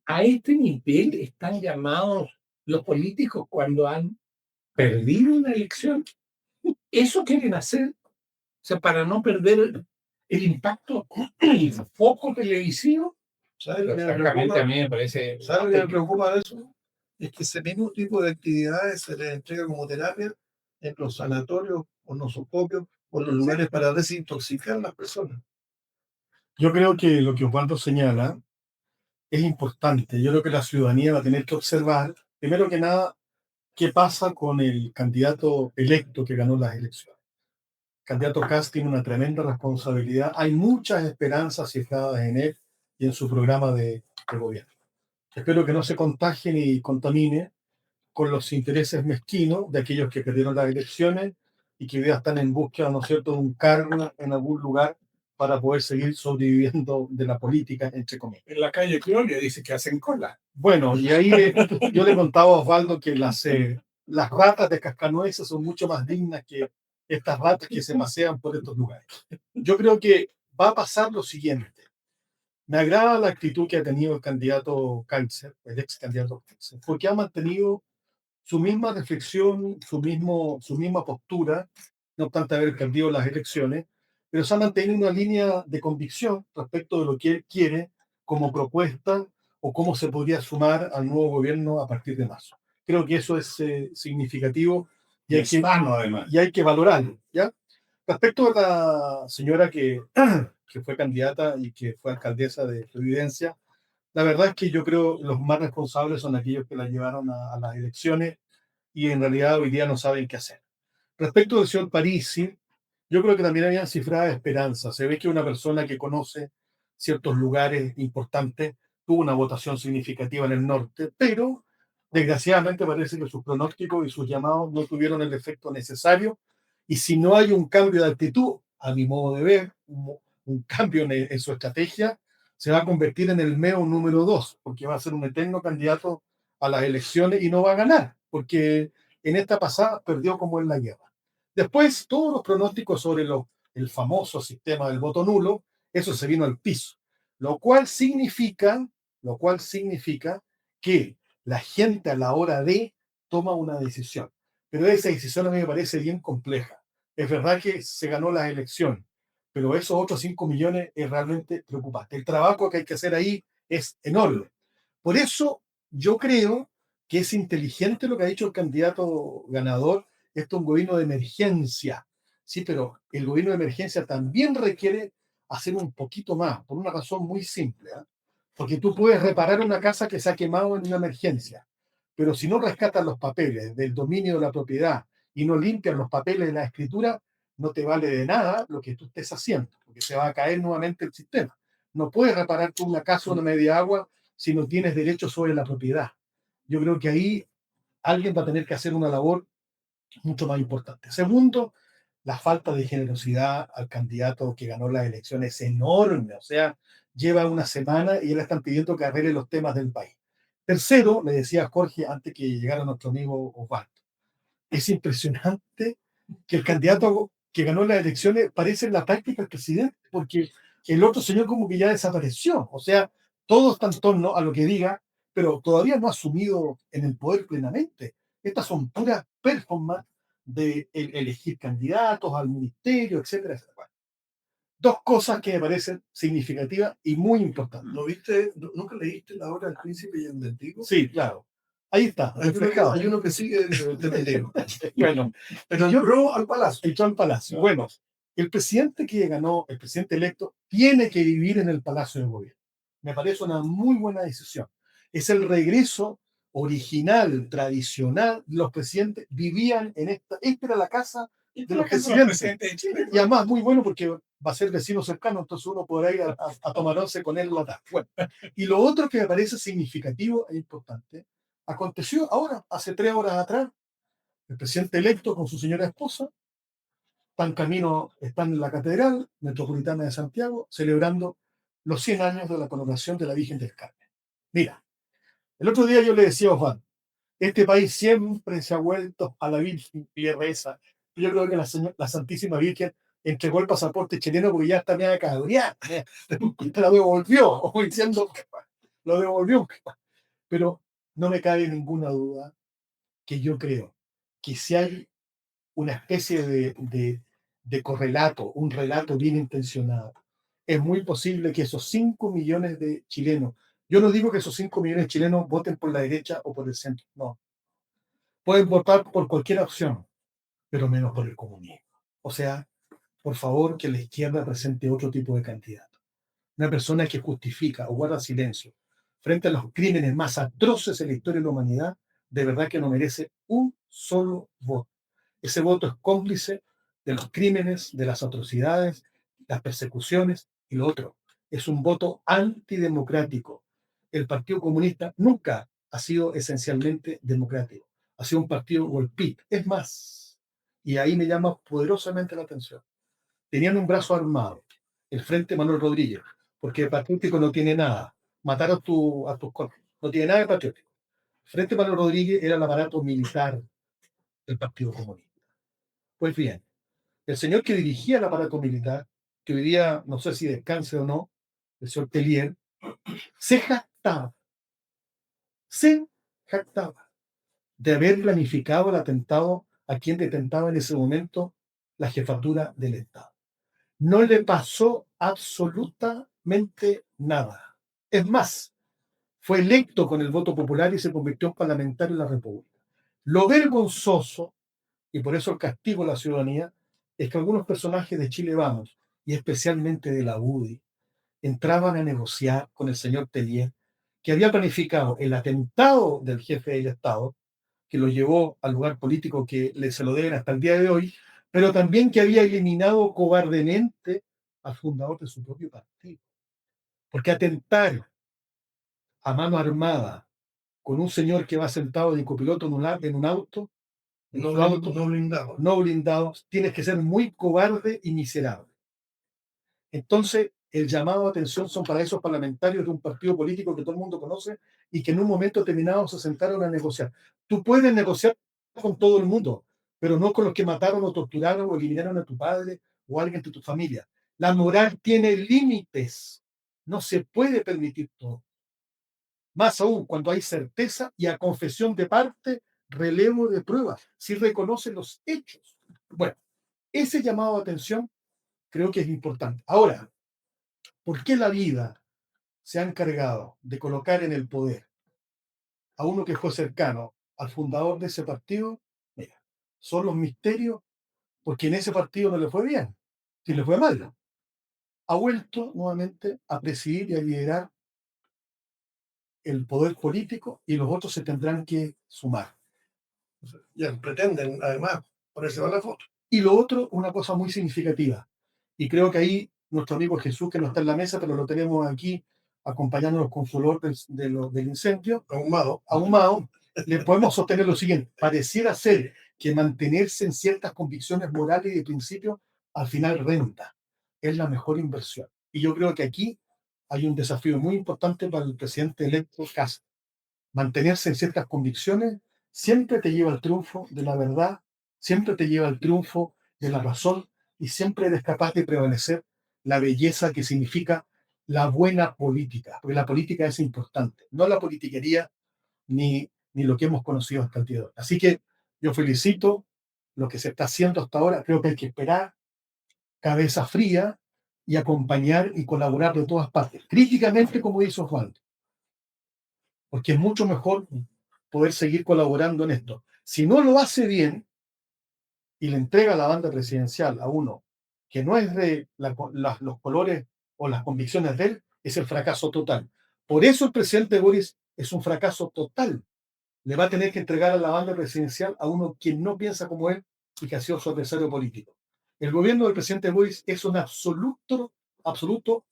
a este nivel están llamados los políticos cuando han perdido una elección. Eso quieren hacer, o sea, para no perder el impacto y el foco televisivo. ¿Sabes lo que me Francamente, preocupa? a mí me parece. ¿Sabes lo que me preocupa de eso? Es que ese mismo tipo de actividades se les entrega como terapia en los sanatorios o nosocomios o en los lugares para desintoxicar a las personas. Yo creo que lo que Osvaldo señala es importante. Yo creo que la ciudadanía va a tener que observar, primero que nada, qué pasa con el candidato electo que ganó las elecciones. El candidato Kast tiene una tremenda responsabilidad. Hay muchas esperanzas fijadas en él y en su programa de gobierno. Espero que no se contagie ni contamine con los intereses mezquinos de aquellos que perdieron las elecciones y que hoy día están en búsqueda, ¿no es cierto?, de un cargo en algún lugar para poder seguir sobreviviendo de la política, entre comillas. En la calle Cloria dice que hacen cola. Bueno, y ahí yo le contaba a Osvaldo que las ratas de Cascanueces son mucho más dignas que estas ratas que se pasean por estos lugares. Yo creo que va a pasar lo siguiente. Me agrada la actitud que ha tenido el candidato Kaiser, el ex candidato Kaiser, porque ha mantenido su misma reflexión, su misma postura, no obstante haber perdido las elecciones, pero se ha mantenido una línea de convicción respecto de lo que él quiere como propuesta o cómo se podría sumar al nuevo gobierno a partir de marzo. Creo que eso es significativo y hay que valorarlo, ¿ya? Respecto a la señora que fue candidata y que fue alcaldesa de Providencia, la verdad es que yo creo los más responsables son aquellos que la llevaron a las elecciones y en realidad hoy día no saben qué hacer. Respecto del señor Parisi, yo creo que también había cifrada esperanza. Se ve que una persona que conoce ciertos lugares importantes tuvo una votación significativa en el norte, pero desgraciadamente parece que sus pronósticos y sus llamados no tuvieron el efecto necesario. Y si no hay un cambio de actitud, a mi modo de ver, un cambio en su estrategia, se va a convertir en el meo número 2, porque va a ser un eterno candidato a las elecciones y no va a ganar, porque en esta pasada perdió como en la guerra. Después, todos los pronósticos sobre el famoso sistema del voto nulo, eso se vino al piso, lo cual significa que la gente a la hora de toma una decisión. Pero esa decisión a mí me parece bien compleja. Es verdad que se ganó la elección, pero esos otros 5 millones es realmente preocupante. El trabajo que hay que hacer ahí es enorme. Por eso yo creo que es inteligente lo que ha dicho el candidato ganador. Esto es un gobierno de emergencia. Sí, pero el gobierno de emergencia también requiere hacer un poquito más, por una razón muy simple. Porque tú puedes reparar una casa que se ha quemado en una emergencia, pero si no rescatan los papeles del dominio de la propiedad y no limpian los papeles de la escritura, no te vale de nada lo que tú estés haciendo, porque se va a caer nuevamente el sistema. No puedes reparar tú una casa o una media agua si no tienes derecho sobre la propiedad. Yo creo que ahí alguien va a tener que hacer una labor mucho más importante. Segundo, la falta de generosidad al candidato que ganó las elecciones es enorme. O sea, lleva una semana y ya le están pidiendo que arregle los temas del país. Tercero, le decía a Jorge antes que llegara nuestro amigo Osvaldo, es impresionante que el candidato que ganó las elecciones parece en la práctica el presidente, porque el otro señor como que ya desapareció. O sea, todo está en torno a lo que diga, pero todavía no ha asumido en el poder plenamente. Estas son puras performances de elegir candidatos al ministerio, etcétera, etcétera. Bueno, dos cosas que me parecen significativas y muy importantes. ¿No viste? ¿Nunca leíste La Hora del Príncipe y el Mendigo? Sí, claro. Ahí está, reflejado. Hay uno que sigue de mendigo. Bueno, Pero yo entró al palacio. entró al palacio. Bueno, el presidente que ganó, el presidente electo, tiene que vivir en el Palacio de Gobierno. Me parece una muy buena decisión. Es el regreso original, tradicional. Los presidentes vivían en esta era la casa de los presidentes. De Chile. Y además, muy bueno porque va a ser vecino cercano, entonces uno podrá ir a tomar once con él la tarde. Bueno, y lo otro que me parece significativo e importante, aconteció ahora, hace 3 horas atrás, el presidente electo con su señora esposa están en la Catedral Metropolitana de Santiago celebrando los 100 años de la coronación de la Virgen del Carmen. Mira, el otro día yo le decía a Osvaldo, este país siempre se ha vuelto a la Virgen y le reza. Yo creo que la Santísima Virgen entregó el pasaporte chileno porque ya está media cabreada. Te lo devolvió, o diciendo, lo devolvió. Pero no me cabe ninguna duda que yo creo que si hay una especie de correlato, un relato bien intencionado, es muy posible que esos 5 millones de chilenos, yo no digo que esos 5 millones de chilenos voten por la derecha o por el centro, no, pueden votar por cualquier opción, pero menos por el comunismo. O sea, por favor, que la izquierda presente otro tipo de candidato. Una persona que justifica o guarda silencio frente a los crímenes más atroces en la historia de la humanidad, de verdad que no merece un solo voto. Ese voto es cómplice de los crímenes, de las atrocidades, las persecuciones, y lo otro, es un voto antidemocrático. El Partido Comunista nunca ha sido esencialmente democrático, ha sido un partido golpista. Es más, y ahí me llama poderosamente la atención, tenían un brazo armado, el Frente Manuel Rodríguez, porque patriótico no tiene nada. Matar a tus corpos, no tiene nada de patriótico. Frente Manuel Rodríguez era el aparato militar del Partido Comunista. Pues bien, el señor que dirigía el aparato militar, que hoy día no sé si descanse o no, el señor Tellier, se se jactaba de haber planificado el atentado a quien detentaba en ese momento la jefatura del Estado. No le pasó absolutamente nada. Es más, fue electo con el voto popular y se convirtió en parlamentario de la República. Lo vergonzoso, y por eso el castigo a la ciudadanía, es que algunos personajes de Chile Vamos, y especialmente de la UDI, entraban a negociar con el señor Tellier, que había planificado el atentado del jefe del Estado, que lo llevó al lugar político que se lo deben hasta el día de hoy, pero también que había eliminado cobardemente al fundador de su propio partido. Porque atentar a mano armada con un señor que va sentado de copiloto en un auto, no blindado, tienes que ser muy cobarde y miserable. Entonces, el llamado de atención son para esos parlamentarios de un partido político que todo el mundo conoce y que en un momento determinado se sentaron a negociar. Tú puedes negociar con todo el mundo, pero no con los que mataron o torturaron o eliminaron a tu padre o a alguien de tu familia. La moral tiene límites. No se puede permitir todo. Más aún cuando hay certeza y a confesión de parte, relevo de pruebas, si reconocen los hechos. Bueno, ese llamado de atención creo que es importante. Ahora, ¿por qué la vida se ha encargado de colocar en el poder a uno que fue cercano al fundador de ese partido? Mira, son los misterios, porque en ese partido no le fue bien, si le fue mal. Ha vuelto nuevamente a presidir y a liderar el poder político y los otros se tendrán que sumar. Ya pretenden, además, ponerse a la foto. Y lo otro, una cosa muy significativa, y creo que ahí nuestro amigo Jesús, que no está en la mesa, pero lo tenemos aquí acompañándonos con su olor del incendio, ahumado, le podemos sostener lo siguiente: pareciera ser que mantenerse en ciertas convicciones morales y de principios al final renta, es la mejor inversión. Y yo creo que aquí hay un desafío muy importante para el presidente electo Kast. Mantenerse en ciertas convicciones siempre te lleva al triunfo de la verdad, siempre te lleva al triunfo de la razón y siempre eres capaz de prevalecer la belleza que significa la buena política, porque la política es importante, no la politiquería ni lo que hemos conocido hasta el día de hoy. Así que yo felicito lo que se está haciendo hasta ahora. Creo que hay que esperar, cabeza fría, y acompañar y colaborar de todas partes, críticamente, como dice Osvaldo, porque es mucho mejor poder seguir colaborando en esto. Si no lo hace bien y le entrega la banda presidencial a uno que no es de los colores o las convicciones de él, es el fracaso total. Por eso el presidente Boris es un fracaso total. Le va a tener que entregar a la banda presidencial a uno quien no piensa como él y que ha sido su adversario político. El gobierno del presidente Boric es un absoluto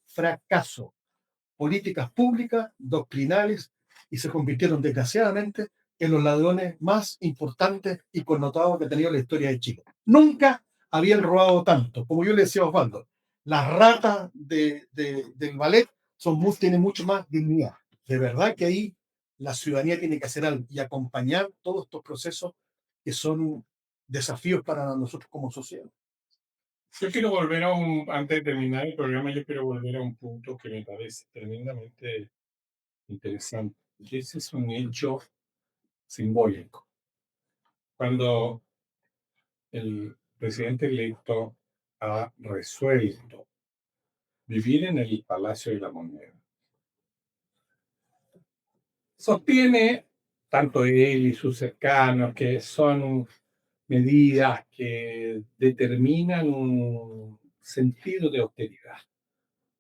fracaso. Políticas públicas, doctrinales, y se convirtieron desgraciadamente en los ladrones más importantes y connotados que ha tenido la historia de Chile. Nunca habían robado tanto. Como yo le decía a Osvaldo, las ratas del ballet tienen mucho más dignidad. De verdad que ahí la ciudadanía tiene que hacer algo y acompañar todos estos procesos que son desafíos para nosotros como sociedad. Yo quiero volver antes de terminar el programa, yo quiero volver a un punto que me parece tremendamente interesante. Y ese es un hecho simbólico. Cuando el presidente electo ha resuelto vivir en el Palacio de la Moneda, sostiene tanto él y sus cercanos que son medidas que determinan un sentido de austeridad.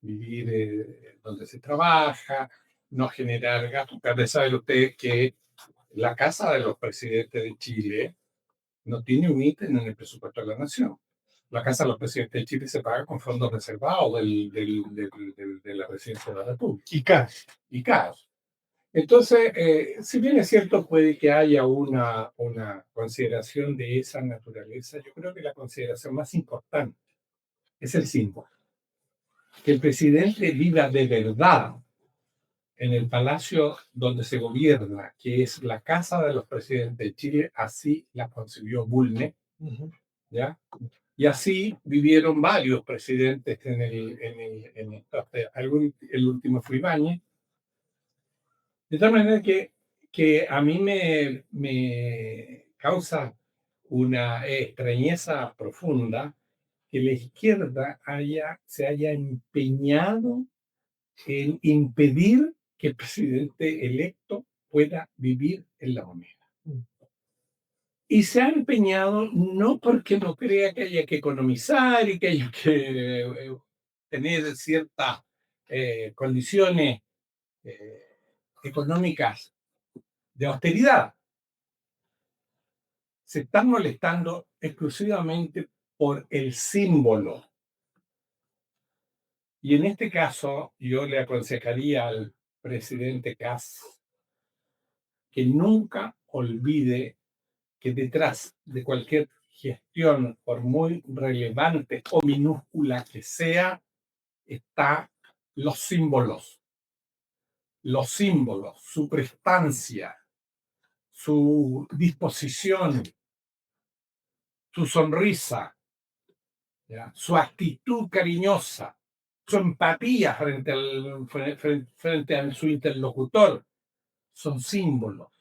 Vivir donde se trabaja, no generar gastos. Ustedes saben ustedes que la casa de los presidentes de Chile no tiene un ítem en el presupuesto de la nación. La casa de los presidentes de Chile se paga con fondos reservados de la presidencia de la República. Y CAS. Entonces, si bien es cierto, puede que haya una consideración de esa naturaleza, yo creo que la consideración más importante es el símbolo. Que el presidente viva de verdad en el palacio donde se gobierna, que es la casa de los presidentes de Chile, así la concibió Bulnes, ¿ya? Y así vivieron varios presidentes el último fue Ibáñez. De tal manera que a mí me causa una extrañeza profunda que la izquierda se haya empeñado en impedir que el presidente electo pueda vivir en la moneda. Y se ha empeñado no porque no crea que haya que economizar y que haya que tener ciertas condiciones económicas de austeridad. Se están molestando exclusivamente por el símbolo. Y en este caso, yo le aconsejaría al presidente Kass que nunca olvide que detrás de cualquier gestión, por muy relevante o minúscula que sea, están los símbolos, su prestancia, su disposición, su sonrisa, ¿ya? Su actitud cariñosa, su empatía frente a su interlocutor, son símbolos.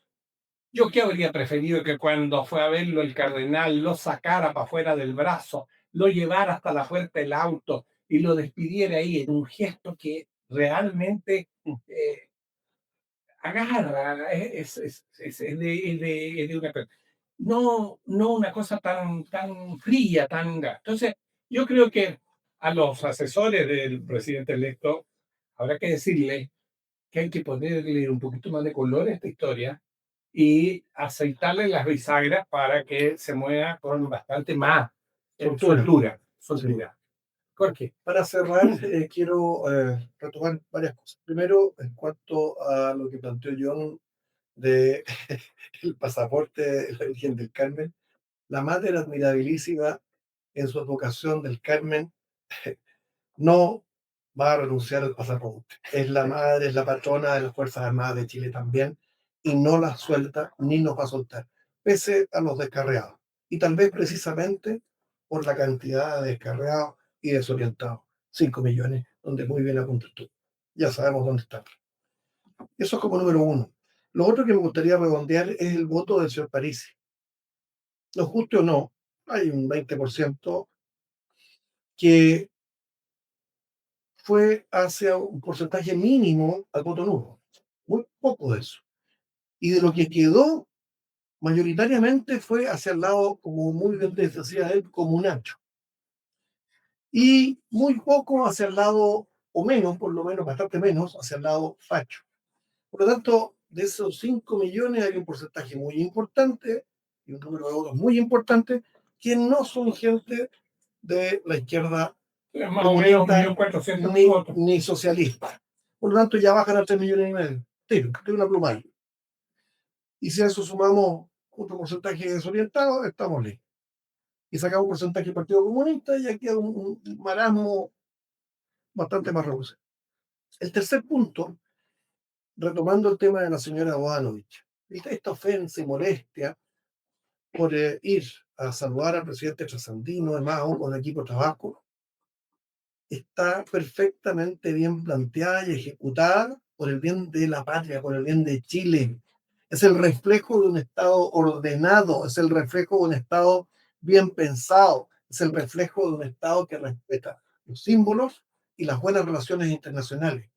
Yo qué habría preferido que cuando fue a verlo el cardenal lo sacara para afuera del brazo, lo llevara hasta la puerta del auto y lo despidiera ahí en un gesto que realmente agarra, es de una persona. No una cosa tan fría, tan... Entonces, yo creo que a los asesores del presidente electo habrá que decirle que hay que ponerle un poquito más de color a esta historia y aceitarle las bisagras para que se mueva con bastante más soltura. Jorge. Para cerrar, quiero retomar varias cosas. Primero, en cuanto a lo que planteó John de el pasaporte de la Virgen del Carmen, la madre admirabilísima en su advocación del Carmen no va a renunciar al pasaporte. Es la madre, es la patrona de las Fuerzas Armadas de Chile también, y no la suelta ni nos va a soltar, pese a los descarriados. Y tal vez precisamente por la cantidad de descarriados y desorientados. 5 millones, donde muy bien apuntas tú. Ya sabemos dónde están. Eso es como número uno. Lo otro que me gustaría redondear es el voto del señor Parisi. Nos guste o no, hay un 20% que fue hacia un porcentaje mínimo al voto nulo. Muy poco de eso. Y de lo que quedó, mayoritariamente fue hacia el lado, como muy bien decía él, comunacho. Y muy poco hacia el lado, o menos, por lo menos, bastante menos, hacia el lado facho. Por lo tanto, de esos 5 millones hay un porcentaje muy importante y un número de votos muy importante que no son gente de la izquierda Más o menos comunista 1.400.000 votos. ni socialista. Por lo tanto, ya bajan a 3,5 millones. De una pluma. Y si a eso sumamos otro porcentaje desorientado, estamos listos. Y sacamos un porcentaje del Partido Comunista y ya queda un marasmo bastante más reducido. El tercer punto, retomando el tema de la señora Bodanovich, esta ofensa y molestia por ir a saludar al presidente trasandino, además aún con el equipo de trabajo, está perfectamente bien planteada y ejecutada por el bien de la patria, por el bien de Chile. Es el reflejo de un Estado ordenado, es el reflejo de un Estado bien pensado, es el reflejo de un Estado que respeta los símbolos y las buenas relaciones internacionales.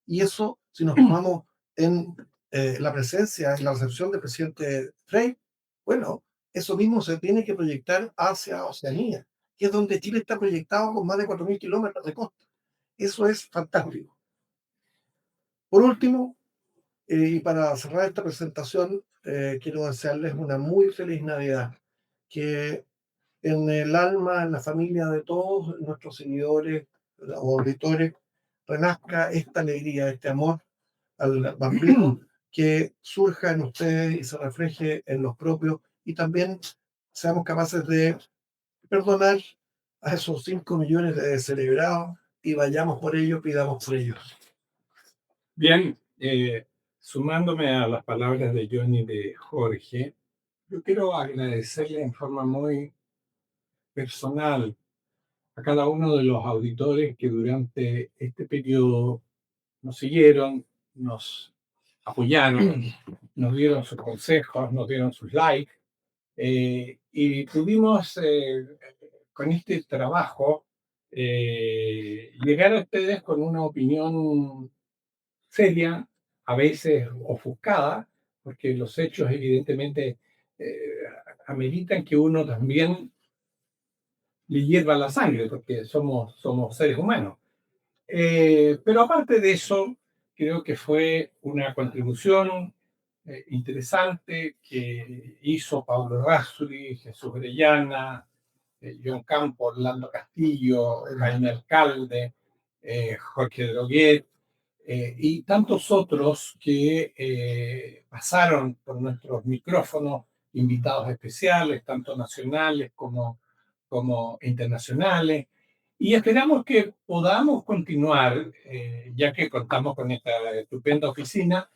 Y eso, si nos tomamos en la presencia y la recepción del presidente Frey, bueno, eso mismo se tiene que proyectar hacia Oceanía, que es donde Chile está proyectado con más de 4.000 kilómetros de costa. Eso es fantástico. Por último, y para cerrar esta presentación, quiero desearles una muy feliz Navidad, que en el alma, en la familia de todos nuestros seguidores o auditores, renazca esta alegría, este amor al bambino, que surja en ustedes y se refleje en los propios, y también seamos capaces de perdonar a esos 5 millones de descerebrados y vayamos por ellos, pidamos por ellos. Bien, sumándome a las palabras de Johnny y de Jorge, yo quiero agradecerle en forma muy personal a cada uno de los auditores que durante este periodo nos siguieron, nos apoyaron, nos dieron sus consejos, nos dieron sus likes, y pudimos con este trabajo llegar a ustedes con una opinión seria, a veces ofuscada, porque los hechos evidentemente eh, ameritan que uno también le hierva la sangre, porque somos seres humanos. Pero aparte de eso, creo que fue una contribución interesante que hizo Pablo Rásuri, Jesús Orellana, John Campos, Orlando Castillo, Jaime Alcalde, Jorge Droguet, y tantos otros que pasaron por nuestros micrófonos, invitados especiales, tanto nacionales como internacionales. Y esperamos que podamos continuar, ya que contamos con esta estupenda oficina,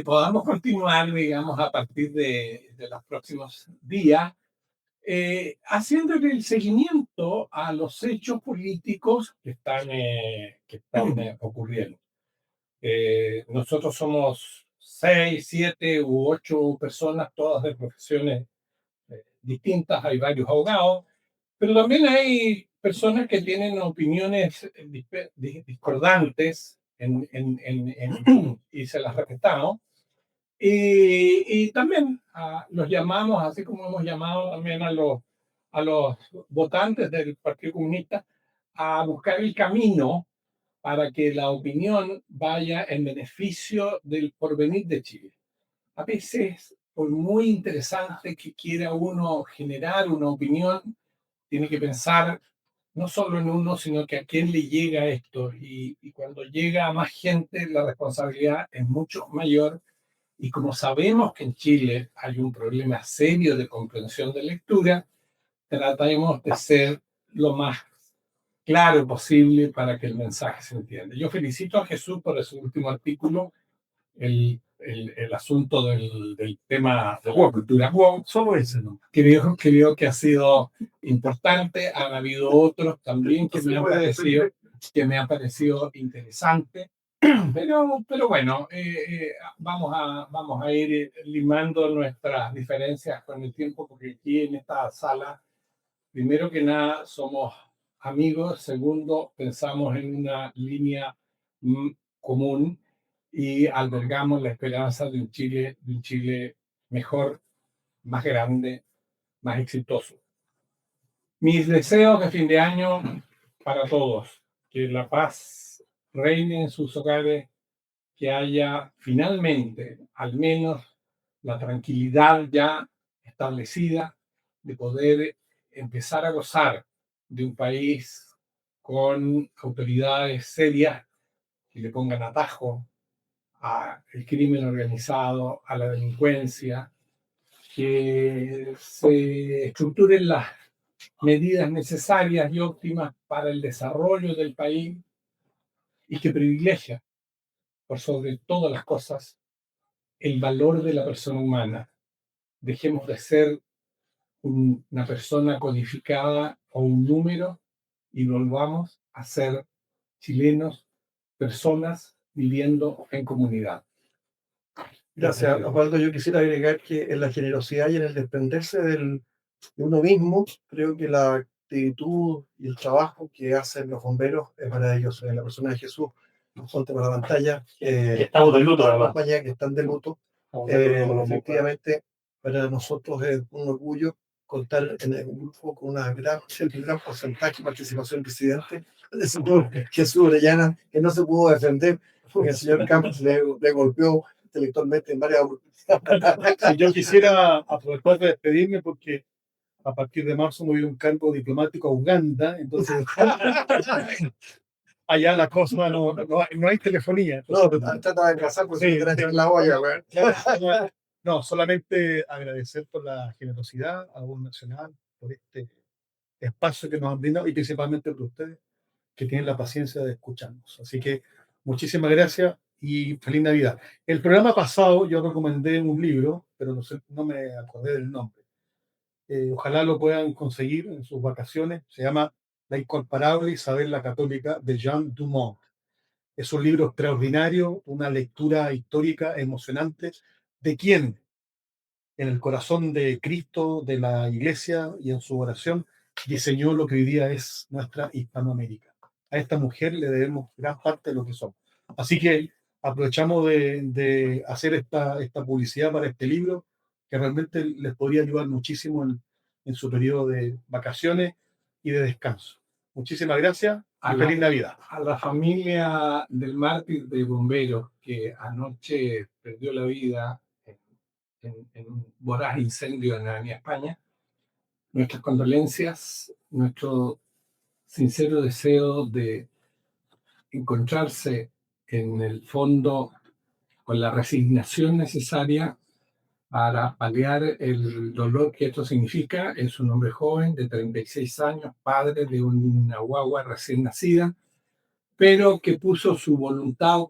podamos continuar, digamos, a partir de los próximos días, haciéndole el seguimiento a los hechos políticos que están ocurriendo. Nosotros somos 6, 7 u 8 personas, todas de profesiones distintas. Hay varios abogados, pero también hay personas que tienen opiniones discordantes y se las respetamos. Y también los llamamos, así como hemos llamado también a los votantes del Partido Comunista, a buscar el camino para que la opinión vaya en beneficio del porvenir de Chile. A veces, por muy interesante que quiera uno generar una opinión, tiene que pensar no solo en uno, sino que a quién le llega esto. Y cuando llega a más gente, la responsabilidad es mucho mayor. Y como sabemos que en Chile hay un problema serio de comprensión de lectura, tratamos de ser lo más claro posible para que el mensaje se entienda. Yo felicito a Jesús por su último artículo, el asunto del tema de cultura woke, solo ese, ¿no? Creo que ha sido importante. Han habido otros también que me han parecido interesantes, pero bueno, vamos a ir limando nuestras diferencias con el tiempo, porque aquí en esta sala, primero que nada, somos amigos. Segundo, pensamos en una línea común y albergamos la esperanza de un Chile mejor, más grande, más exitoso. Mis deseos de fin de año para todos: que la paz reine en sus hogares, que haya finalmente al menos la tranquilidad ya establecida de poder empezar a gozar de un país con autoridades serias que le pongan atajo al crimen organizado, a la delincuencia, que se estructuren las medidas necesarias y óptimas para el desarrollo del país y que privilegia, por sobre todas las cosas, el valor de la persona humana. Dejemos de ser una persona codificada o un número y volvamos a ser chilenos, personas viviendo en comunidad. Gracias, Osvaldo. Yo quisiera agregar que en la generosidad y en el desprenderse de uno mismo, creo que la actitud y el trabajo que hacen los bomberos es maravilloso. En la persona de Jesús, ponte para la pantalla, Estamos de luto, la además. compañía que están de luto. Efectivamente, para nosotros es un orgullo contar en un grupo con un gran porcentaje de participación del presidente, del señor Jesús Orellana, que no se pudo defender porque el señor Campos le golpeó intelectualmente en varias Y yo quisiera aprovechar de despedirme porque a partir de marzo me voy a un cargo diplomático a Uganda, entonces allá la cosa no hay telefonía. No, trata de casar porque Sí, te la olla, güey. No, solamente agradecer por la generosidad a Voz Nacional, por este espacio que nos han brindado y principalmente por ustedes que tienen la paciencia de escucharnos. Así que muchísimas gracias y feliz Navidad. El programa pasado yo recomendé un libro, pero no me acordé del nombre. Ojalá lo puedan conseguir en sus vacaciones. Se llama La incomparable Isabel Católica de Jean Dumont. Es un libro extraordinario, una lectura histórica emocionante de quién, en el corazón de Cristo, de la Iglesia y en su oración, diseñó lo que hoy día es nuestra Hispanoamérica. A esta mujer le debemos gran parte de lo que somos. Así que aprovechamos de hacer esta publicidad para este libro, que realmente les podría ayudar muchísimo en su periodo de vacaciones y de descanso. Muchísimas gracias y feliz Navidad. A la familia del mártir de bomberos que anoche perdió la vida en un voraz incendio en la Avenida España, nuestras condolencias, nuestro sincero deseo de encontrarse en el fondo con la resignación necesaria para paliar el dolor que esto significa. Es un hombre joven de 36 años, padre de una guagua recién nacida, pero que puso su voluntad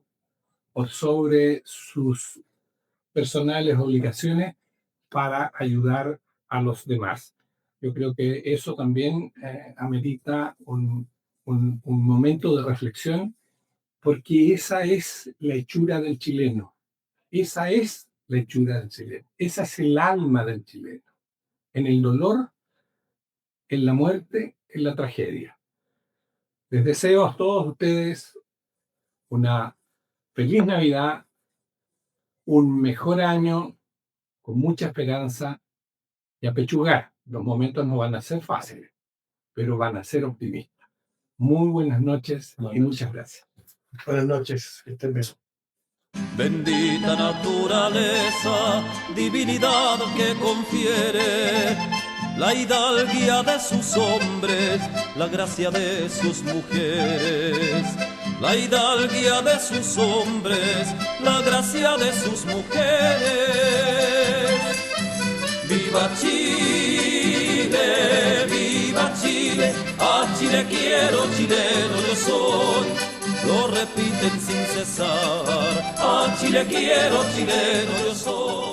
por sobre sus personales obligaciones para ayudar a los demás. Yo creo que eso también amerita un momento de reflexión, porque esa es la hechura del chileno. Esa es la hechura del chileno. Esa es el alma del chileno. En el dolor, en la muerte, en la tragedia. Les deseo a todos ustedes una feliz Navidad, un mejor año, con mucha esperanza y apechugar. Los momentos no van a ser fáciles, pero van a ser optimistas. Muy buenas noches y muchas gracias. Buenas noches, que estén bien. Bendita naturaleza, divinidad que confiere la hidalguía de sus hombres, la gracia de sus mujeres. La hidalguía de sus hombres, la gracia de sus mujeres. ¡Viva Chile! ¡Viva Chile! A Chile quiero, chileno yo soy. Lo repiten sin cesar. A Chile quiero, chileno yo soy.